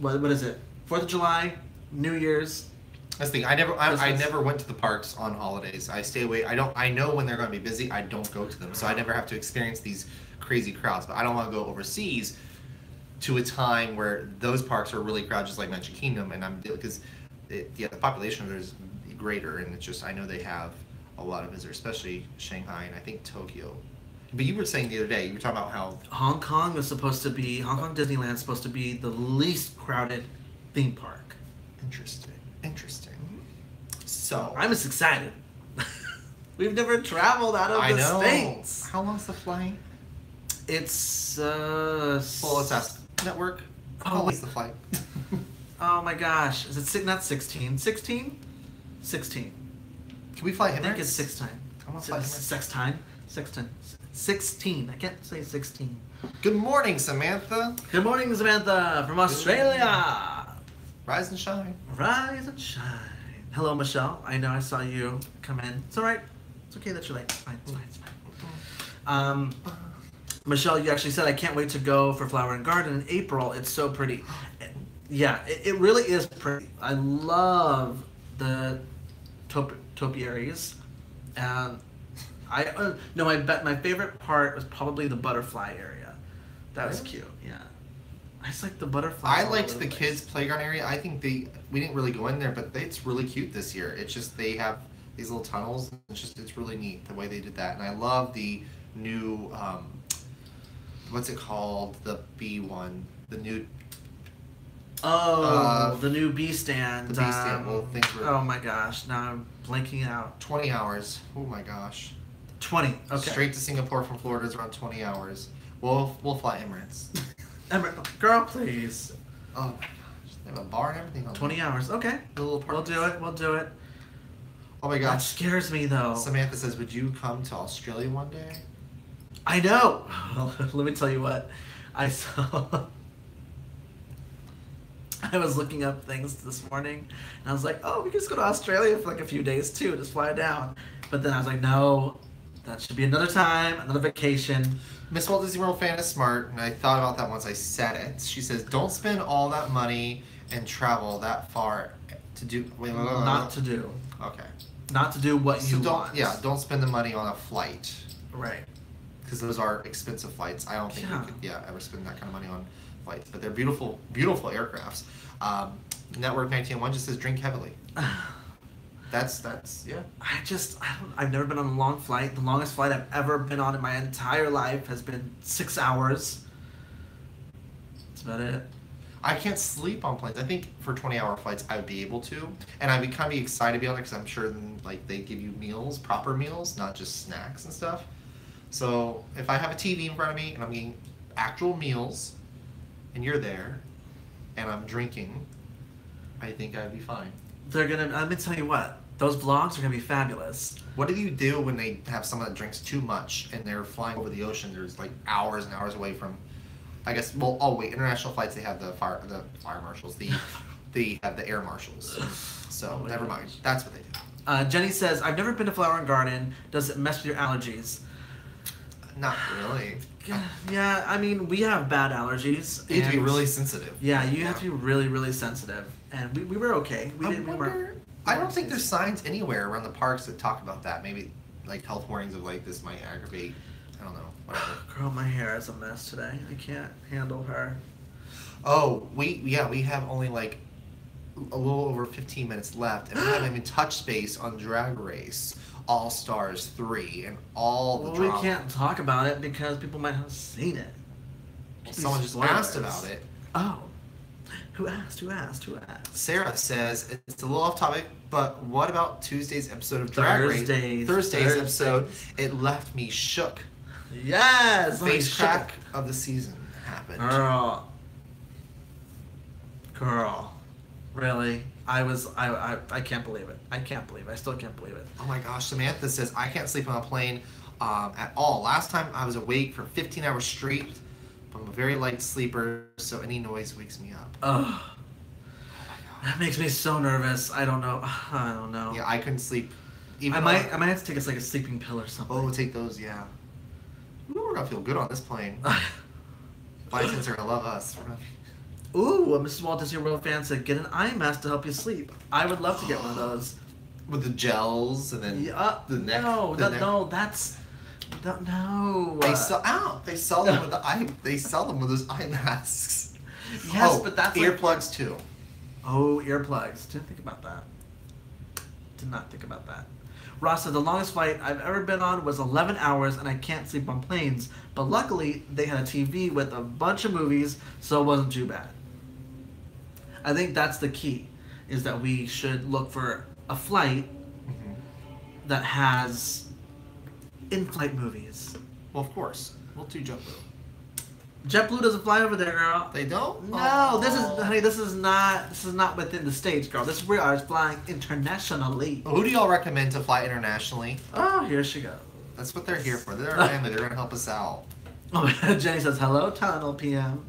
what is it? 4th of July, New Year's. That's the thing. I never went to the parks on holidays. I stay away. I know when they're going to be busy. I don't go to them, so I never have to experience these crazy crowds. But I don't want to go overseas to a time where those parks are really crowded, just like Magic Kingdom, and the population there is greater, and it's just I know they have a lot of visitors, especially Shanghai and I think Tokyo. But you were saying the other day, you were talking about how Hong Kong Disneyland is supposed to be the least crowded theme park. Interesting. So I'm just excited. We've never traveled out of the States. How long's the flight? It's let's ask Network. Oh, what's the flight? Oh my gosh. Is it not 16? 16? 16. Can we fly Emirates? I think it's 16. I want to fly Emirates. 16. I can't say 16. Good morning, Samantha. Good morning, Samantha from Australia. Rise and shine. Rise and shine. Hello, Michelle. I know I saw you come in. It's alright. It's okay that you're late. It's fine. It's fine. Michelle, you actually said, I can't wait to go for Flower and Garden in April. It's so pretty. Yeah, it really is pretty. I love the topiaries. And my favorite part was probably the butterfly area. That was cute, yeah. I just like the butterflies. I liked the kids' playground area. I think we didn't really go in there, but it's really cute this year. It's just they have these little tunnels. It's really neat the way they did that. And I love the new, what's it called? The bee one. The new... the new bee stand. The bee stand. Well, things were... Oh my gosh, now I'm blanking out. 20 hours. Oh my gosh. 20, okay. Straight to Singapore from Florida is around 20 hours. We'll fly Emirates. Girl, please. Oh my gosh. They have a bar and everything on 20 hours, okay. We'll do it. Oh my gosh. That scares me though. Samantha says, would you come to Australia one day? I know. Let me tell you what. I saw... I was looking up things this morning, and I was like, oh, we can just go to Australia for like a few days too, just fly down. But then I was like, no, that should be another time, another vacation. Miss Walt Disney World fan is smart, and I thought about that once I said it. She says, don't spend all that money and travel that far to do... Not to do. Okay. Not to do what you want. Yeah, don't spend the money on a flight. Right. Because those are expensive flights. I don't think you could ever spend that kind of money on flights. But they're beautiful, beautiful aircrafts. Network 1901 just says drink heavily. That's yeah. I've never been on a long flight. The longest flight I've ever been on in my entire life has been 6 hours. That's about it. I can't sleep on planes. I think for 20-hour flights I would be able to, and I'd be kind of excited to be on there because I'm sure like they give you meals, proper meals, not just snacks and stuff. So if I have a TV in front of me and I'm getting actual meals, and you're there, and I'm drinking, I think I'd be fine. I'm gonna tell you what, those vlogs are gonna be fabulous. What do you do when they have someone that drinks too much and they're flying over the ocean? There's like hours and hours away from, I guess, well, oh wait, international flights, they have the fire marshals, they have the air marshals. So never mind, that's what they do. Jenny says, I've never been to Flower and Garden. Does it mess with your allergies? Not really. Yeah, I mean, we have bad allergies. You have to be really sensitive. Yeah, you have to be really, really sensitive. And we were okay. I don't think there's signs anywhere around the parks that talk about that. Maybe like health warnings of like this might aggravate. I don't know. Whatever. Girl, my hair is a mess today. I can't handle her. Oh, we have only like a little over 15 minutes left, and we haven't even touched space on Drag Race All Stars 3 and all the drama. We can't talk about it because people might have seen it. Someone just asked about it. Oh. Who asked? Sarah says, it's a little off topic, but what about Tuesday's episode of Drag Race? Thursday's episode, it left me shook. Yes! Face crack of the season happened. Girl. Really? I can't believe it. I still can't believe it. Oh my gosh, Samantha says, I can't sleep on a plane at all. Last time I was awake for 15 hours straight. I'm a very light sleeper, so any noise wakes me up. Ugh. That makes me so nervous. I don't know. Yeah, I couldn't sleep. I might have to take a sleeping pill or something. Oh, take those, yeah. Ooh, we're gonna feel good on this plane. Flight attendants are gonna love us. Ooh, a Mrs. Walt Disney World fan said, get an eye mask to help you sleep. I would love to get one of those. With the gels and then the neck. No. They sell them with those eye masks. Yes, but that's earplugs too. Oh, earplugs. Didn't think about that. Did not think about that. Ross said, the longest flight I've ever been on was 11 hours and I can't sleep on planes. But luckily, they had a TV with a bunch of movies, so it wasn't too bad. I think that's the key, is that we should look for a flight that has in-flight movies. Well, of course. We'll do Jumbo. JetBlue doesn't fly over there, girl. They don't? No, Oh. this is not within the states, girl. This is we are flying internationally. Who do y'all recommend to fly internationally? Oh, here she goes. That's what they're here for. They're our family. They're gonna help us out. Oh, Jenny says hello, Tunnel PM.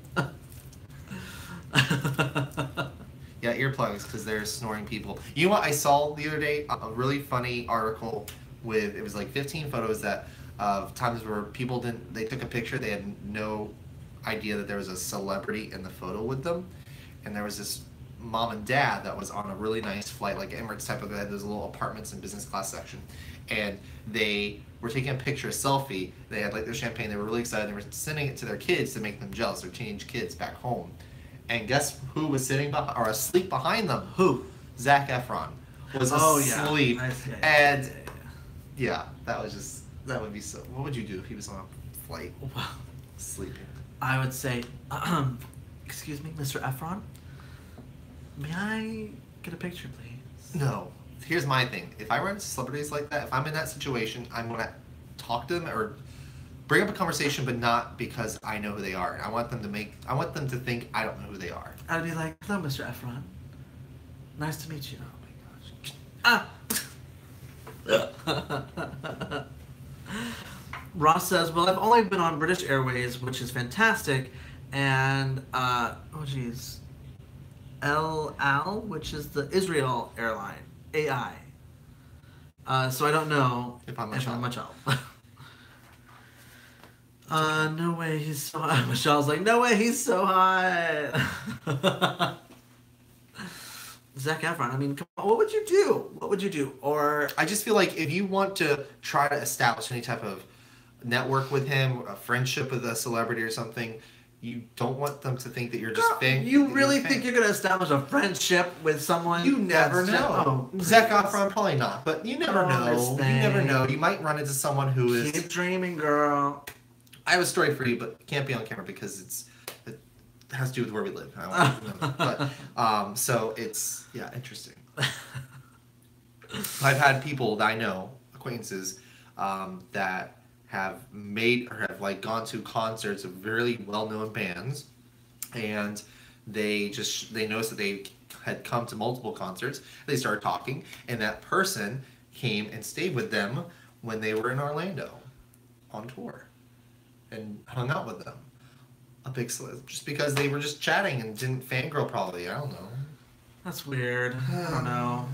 Yeah, earplugs because they're snoring people. You know what I saw the other day? A really funny article with, it was like 15 photos that of times where people they took a picture, they had no idea that there was a celebrity in the photo with them, and there was this mom and dad that was on a really nice flight, like Emirates type of, they had those little apartments in business class section, and they were taking a picture, a selfie. They had like their champagne. They were really excited. They were sending it to their kids to make them jealous, their teenage kids back home. And guess who was sitting behind, or asleep behind them? Who? Zac Efron was asleep. Yeah. And yeah, that was just, that would be so. What would you do if he was on a flight sleeping? I would say, excuse me, Mr. Efron, may I get a picture, please? No. Here's my thing. If I run into celebrities like that, if I'm in that situation, I'm gonna talk to them or bring up a conversation, but not because I know who they are. I want them to think I don't know who they are. I'd be like, hello, Mr. Efron. Nice to meet you. Oh my gosh. Ah! Ross says, well, I've only been on British Airways, which is fantastic, and, oh geez, El Al, which is the Israel airline, AI. So I don't know if I'm much help. No way he's so hot. Michelle's like, no way he's so hot. Zac Efron, I mean, come on, what would you do? What would you do? Or I just feel like if you want to try to establish any type of network with him, a friendship with a celebrity or something, you don't want them to think that you're just fake. You really think you're going to establish a friendship with someone? You never know. Zac Efron, probably not, but you never know. You never know. You might run into someone who is... Keep dreaming, girl. I have a story for you, but it can't be on camera because it has to do with where we live. I don't want to know. But, so it's, yeah, interesting. I've had people that I know, acquaintances, that have made or have like gone to concerts of really well-known bands, and they noticed that they had come to multiple concerts. They started talking, and that person came and stayed with them when they were in Orlando on tour and hung out with them. A big just because they were just chatting and didn't fangirl probably. I don't know. That's weird. I don't know.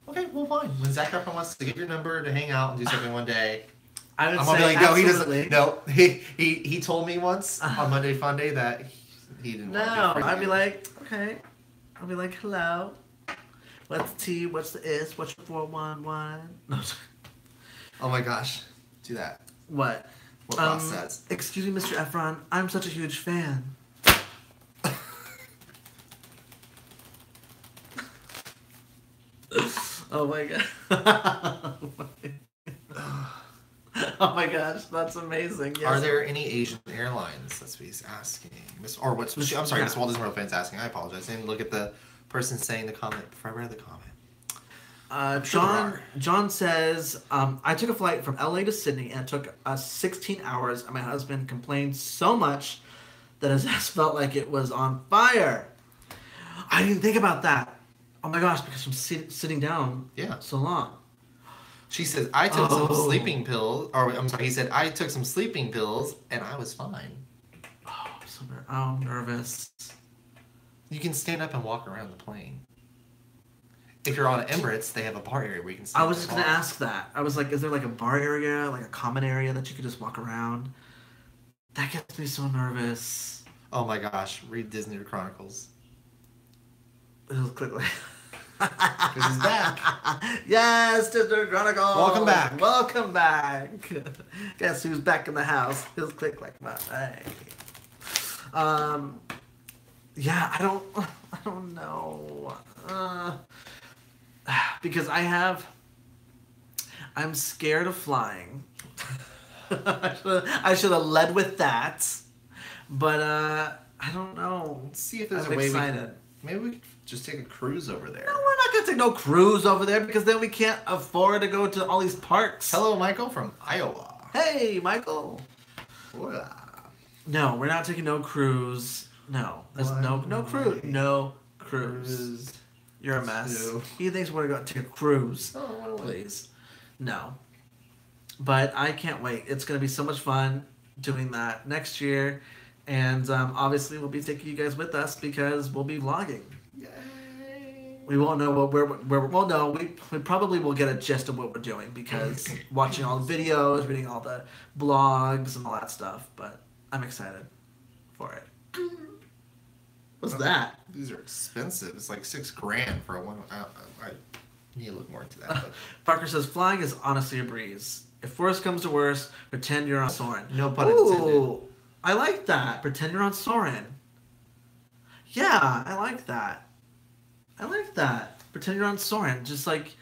Okay, well, fine. When Zac Efron wants to get your number to hang out and do something one day, I'm gonna be like, no, absolutely. He doesn't. No, he told me once on Monday FUNDAY that he didn't. No, want to I'd be like, okay. I'll be like, hello. What's the T? What's the S? What's your 411? No. Oh my gosh, do that. What? What Ross says. Excuse me, Mr. Efron. I'm such a huge fan. Oh my god. Oh my gosh, that's amazing. Yes. Are there any Asian airlines? That's what he's asking. I'm sorry, Miss Walt Disney World fan's asking. I apologize. I didn't look at the person saying the comment before I read the comment. John says, I took a flight from LA to Sydney and it took us 16 hours, and my husband complained so much that his ass felt like it was on fire. I didn't think about that. Oh my gosh, because I'm sitting down so long. She says, I took some sleeping pills, or I'm sorry, he said, I took some sleeping pills and I was fine. Oh, I'm nervous. You can stand up and walk around the plane. If you're on Emirates, they have a bar area where you can stand up. I was just going to ask that. I was like, is there like a bar area, like a common area that you could just walk around? That gets me so nervous. Oh my gosh, read Disney Chronicles. It'll click like... Because he's back. Yes, Disney Chronicles. Welcome back. Welcome back. Guess who's back in the house? He'll click like that. Hey. Yeah, I don't know. Because I'm scared of flying. I should have led with that. But I don't know. Let's see if there's a way maybe we could just take a cruise over there. No, we're not gonna take no cruise over there because then we can't afford to go to all these parks. Hello, Michael from Iowa. Hey, Michael. Hola. No, we're not taking no cruise. No, there's no cruise. No cruise. You're a mess. He thinks we're going to take a cruise. Oh, please. No. But I can't wait. It's going to be so much fun doing that next year. And obviously we'll be taking you guys with us because we'll be vlogging. Yay! We won't know well, no, we probably will get a gist of what we're doing because watching all the videos, reading all the blogs and all that stuff. But I'm excited for it. What's that? These are expensive. It's like $6,000 for a one. I need to look more into that. But. Parker says flying is honestly a breeze. If worst comes to worst, pretend you're on Soarin'. No pun intended. I like that. Pretend you're on Soarin'. Yeah, I like that. I like that. Pretend you're on Soarin'. Just like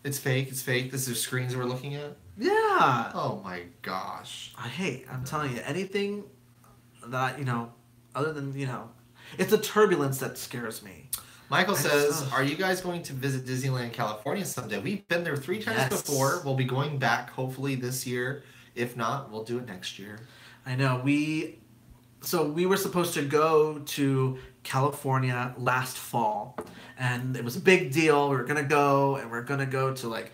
it's fake. It's fake. This is screens we're looking at. Yeah. Oh my gosh. I'm telling you, anything that other than it's the turbulence that scares me. Michael says, are you guys going to visit Disneyland California someday? We've been there 3 times before. We'll be going back hopefully this year. If not, we'll do it next year. I know. We were supposed to go to California last fall. And it was a big deal. We were going to go. And we are going to go to like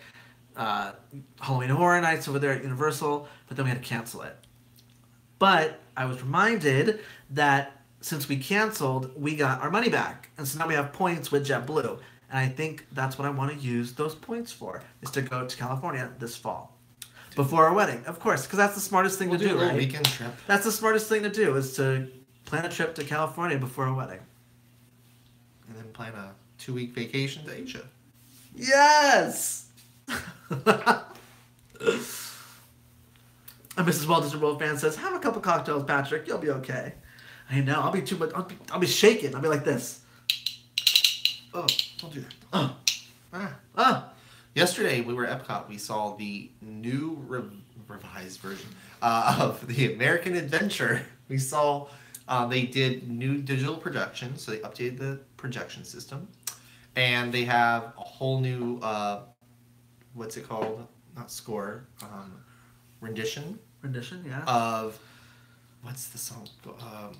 Halloween Horror Nights over there at Universal. But then we had to cancel it. But I was reminded that since we canceled, we got our money back. And so now we have points with JetBlue. And I think that's what I want to use those points for, is to go to California this fall. Before our wedding, of course, because that's the smartest thing to do, right? Weekend trip. That's the smartest thing to do, is to plan a trip to California before a wedding. And then plan a 2-week vacation to Asia. Yes! And Mrs. Walt Disney World fan says, have a couple cocktails, Patrick. You'll be okay. I know. I'll be too much. I'll be shaking. I'll be like this. Oh, don't do that. Yesterday, we were at Epcot. We saw the new revised version of the American Adventure. We saw they did new digital projection, so they updated the projection system. And they have a whole new, what's it called? Not score. Rendition. Rendition, yeah. Of, what's the song? Oh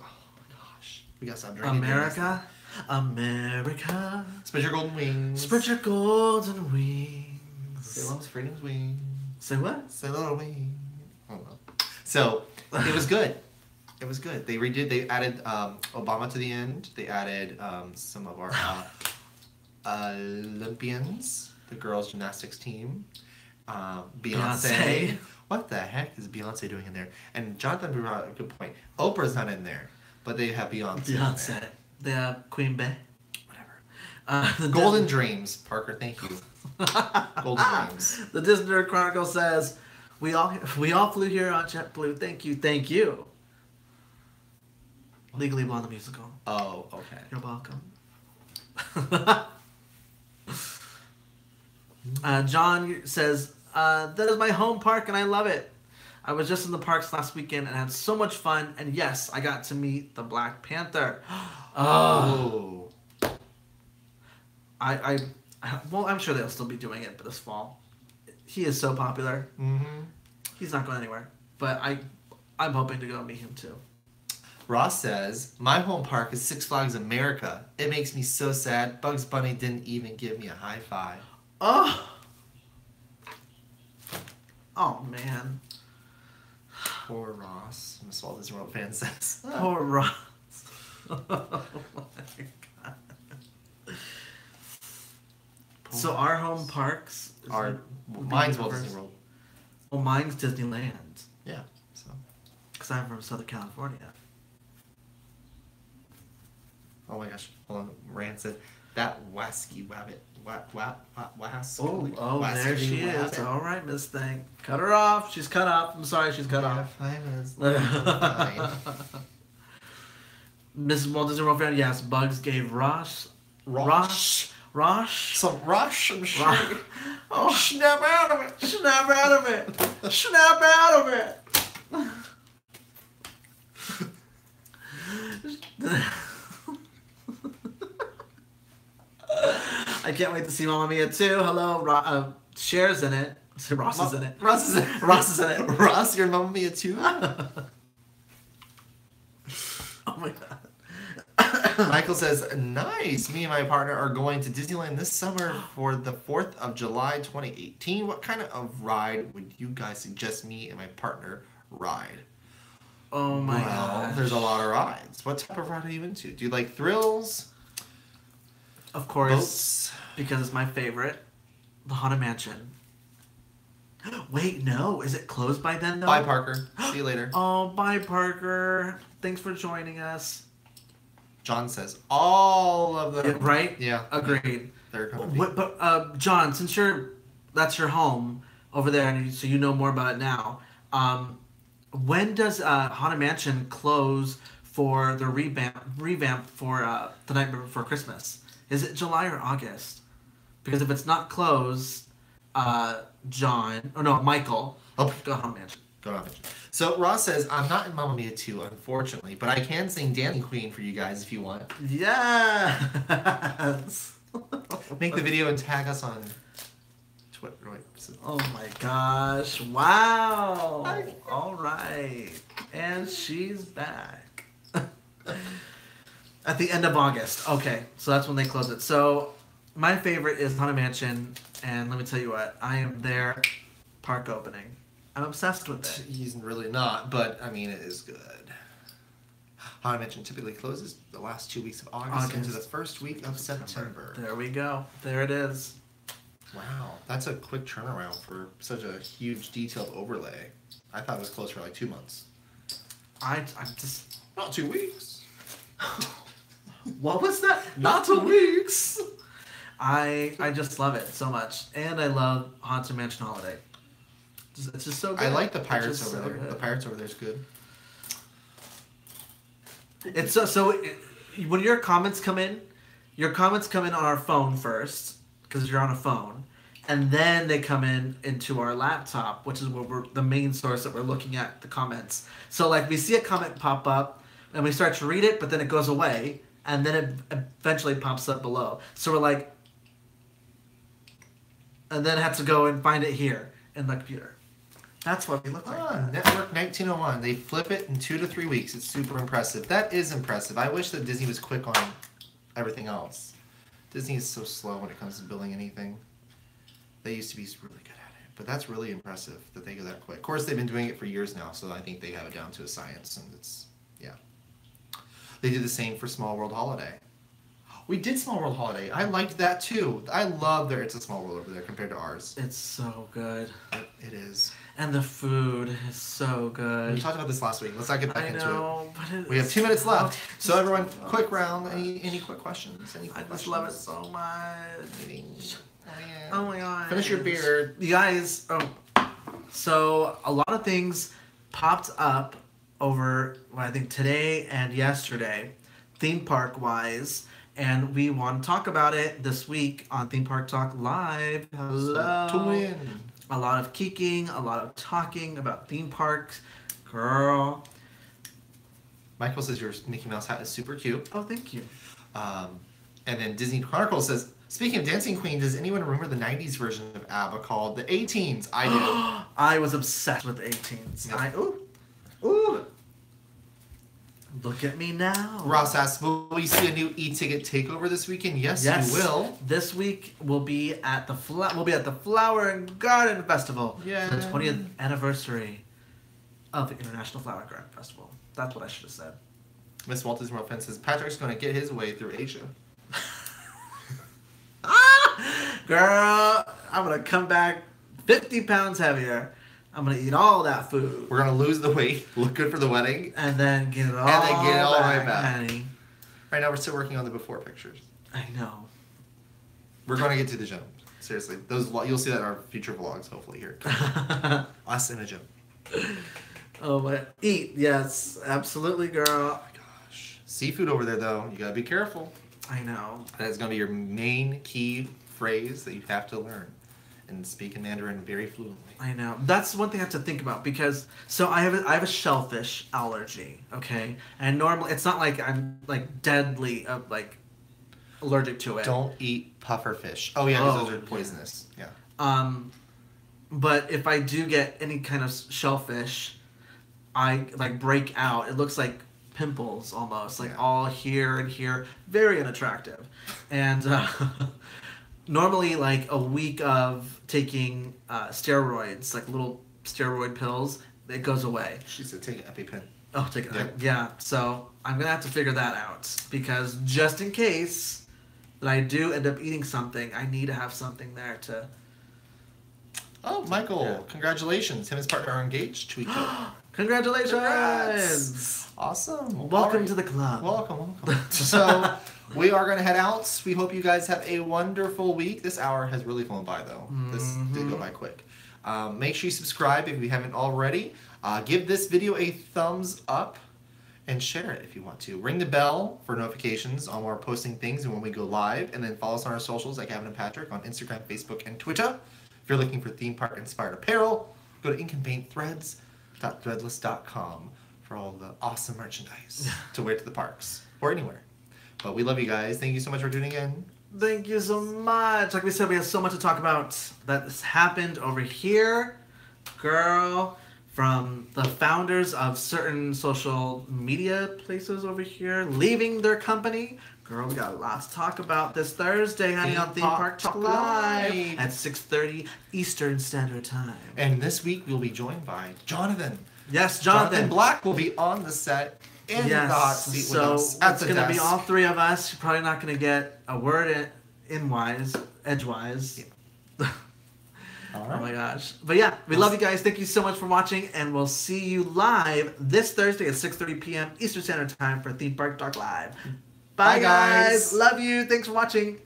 my gosh. We gotta stop drinking. America. America. Spread your golden wings. Spread your golden wings. Salem's freedom's wings. Say what? Say little wings. I don't know. So, it was good. It was good. They redid, they added Obama to the end. They added some of our Olympians, the girls' gymnastics team. Beyonce. What the heck is Beyonce doing in there? And Jonathan brought up a good point. Oprah's not in there, but they have Beyonce. Beyonce. They have Queen Bey. Whatever. Golden Dreams, Parker. Thank you. Golden Dreams. The Disney Nerd Chronicle says, we all flew here on JetBlue. Thank you. Thank you. Legally Blonde the musical. Oh, okay. You're welcome. John says, that is my home park and I love it. I was just in the parks last weekend and had so much fun. And yes, I got to meet the Black Panther. Oh. Well, I'm sure they'll still be doing it this fall. He is so popular. Mm-hmm. He's not going anywhere. But I'm hoping to go meet him too. Ross says, my home park is Six Flags America. It makes me so sad. Bugs Bunny didn't even give me a high five. Oh. Oh, man. Poor Ross. Miss Walt Disney World fan says. Poor Ross. Oh, my God. So our home parks... Mine's Walt Disney World. Well, mine's Disneyland. Yeah, so... Because I'm from Southern California. Oh my gosh. Hold on. Rand said, that wasky wabbit. Oh, there she is. All right, Miss Thing. Cut her off. She's cut off. I'm sorry, she's cut off. 5 minutes. Mrs. Walt Disney World fan, yes, Bugs gave Rosh. Some rush, I'm sure. Oh, snap out of it. Snap out of it. Snap out of it. I can't wait to see Mamma Mia 2. Hello, Cher's in it. So Ross is in it. Ross is in it. Ross is in it. Ross, your Mamma Mia too? Oh my god. Michael says, nice. Me and my partner are going to Disneyland this summer for the 4th of July 2018. What kind of ride would you guys suggest me and my partner ride? Oh my god. There's a lot of rides. What type of ride are you into? Do you like thrills? Of course. Boats? Because it's my favorite. The Haunted Mansion. Wait, no. Is it closed by then, though? Bye, Parker. See you later. Oh, bye, Parker. Thanks for joining us. John says all of them. Yeah, right? Yeah. Agreed. They're going to be. But John, since that's your home over there, and so you know more about it now, when does Haunted Mansion close for the revamp for The Nightmare Before Christmas? Is it July or August? Because if it's not closed, Michael, Oh, go Haunted Mansion. Go on. So Ross says, I'm not in Mamma Mia 2, unfortunately, but I can sing Dancing Queen for you guys if you want. Yes. Make the video and tag us on Twitter. Oh my gosh. Wow. All right. And she's back. At the end of August. Okay. So that's when they close it. So my favorite is Haunted Mansion. And let me tell you what. I am there. Park opening. I'm obsessed with it. He's really not, but I mean, it is good. Haunted Mansion typically closes the last 2 weeks of August into the first week of September. There we go. There it is. Wow, that's a quick turnaround for such a huge detailed overlay. I thought it was closed for like 2 months. I'm just... Not 2 weeks. What was that? Not 2 weeks. I just love it so much. And I love Haunted Mansion Holiday. It's just so good. I like the pirates over there. Good. The pirates over there is good. It's when your comments come in on our phone first because you're on a phone, and then they come into our laptop, which is where the main source that we're looking at the comments. So like we see a comment pop up and we start to read it, but then it goes away, and then it eventually pops up below. So we're like, and then have to go and find it here in the computer. That's what we look like. Network 1901. They flip it in 2 to 3 weeks. It's super impressive. That is impressive. I wish that Disney was quick on everything else. Disney is so slow when it comes to building anything. They used to be really good at it. But that's really impressive that they go that quick. Of course, they've been doing it for years now, so I think they have it down to a science. And it's, yeah. They did the same for Small World Holiday. We did Small World Holiday. I liked that too. I love their It's a Small World over there compared to ours. It's so good. It is. And the food is so good. We talked about this last week. Let's not get back into it. But We have 2 minutes left. So everyone, quick round. Any quick questions? I just love it so much. Oh my god. Finish your beer. You guys, so a lot of things popped up over, I think, today and yesterday, theme park wise. And we want to talk about it this week on Theme Park Talk Live. Hello. Tune in. A lot of geeking, a lot of talking about theme parks. Girl. Michael says your Mickey Mouse hat is super cute. Oh, thank you. And then Disney Chronicles says, speaking of Dancing Queen, does anyone remember the 90s version of ABBA called The A-Teens? I do. I was obsessed with the A-Teens. Yep. Ooh. Look at me now. Ross asks, will we see a new e-ticket takeover this weekend? Yes, you will. This week we'll be at the Flower and Garden Festival. Yeah. The 20th anniversary of the International Flower and Garden Festival. That's what I should have said. Miss Walters Morphin says Patrick's going to get his way through Asia. Girl, I'm going to come back 50 pounds heavier. I'm going to eat all that food. We're going to lose the weight, look good for the wedding. And then get it all right back. Honey. Right now we're still working on the before pictures. I know. We're going to get to the gym. Seriously. You'll see that in our future vlogs, hopefully, here. Us in a gym. Oh, but eat. Yes, absolutely, girl. Oh, my gosh. Seafood over there, though. You got to be careful. I know. That's going to be your main key phrase that you have to learn and speak in Mandarin very fluently. I know. That's one thing I have to think about because I have a shellfish allergy, okay? And normally it's not like I'm like deadly allergic to it. Don't eat puffer fish. Oh yeah, because those are poisonous. Yeah. But if I do get any kind of shellfish, I like break out. It looks like pimples almost, like all here and here, very unattractive. And normally, like a week of taking steroids, like little steroid pills, it goes away. She said take an EpiPen. Oh, take it. Yeah. So I'm gonna have to figure that out because just in case that I do end up eating something, I need to have something there to. Oh, Michael! Congratulations! Him and his partner are engaged to each other. Congratulations! Congrats. Awesome. Welcome to the club. Welcome. So we are going to head out. We hope you guys have a wonderful week. This hour has really flown by, though. This did go by quick. Make sure you subscribe if you haven't already. Give this video a thumbs up and share it if you want to. Ring the bell for notifications on when we're posting things and when we go live. And then follow us on our socials like Gavin and Patrick on Instagram, Facebook, and Twitter. If you're looking for theme park inspired apparel, go to inkandpaintthreads.threadless.com for all the awesome merchandise to wear to the parks or anywhere. But we love you guys. Thank you so much for tuning in. Thank you so much. Like we said, we have so much to talk about that has happened over here. Girl, from the founders of certain social media places over here leaving their company. Girl, we got a lot to talk about this Thursday, honey, on Theme Park Talk Live at 6:30 Eastern Standard Time. And this week we'll be joined by Jonathan. Yes, Jonathan Black will be on the set in the hot seat with us at the desk. So it's going to be all three of us. You're probably not going to get a word edgewise. Yeah. All right. Oh my gosh. But yeah, we love you guys. Thank you so much for watching, and we'll see you live this Thursday at 6:30 p.m. Eastern Standard Time for Theme Park Talk Live. Bye guys. Love you. Thanks for watching.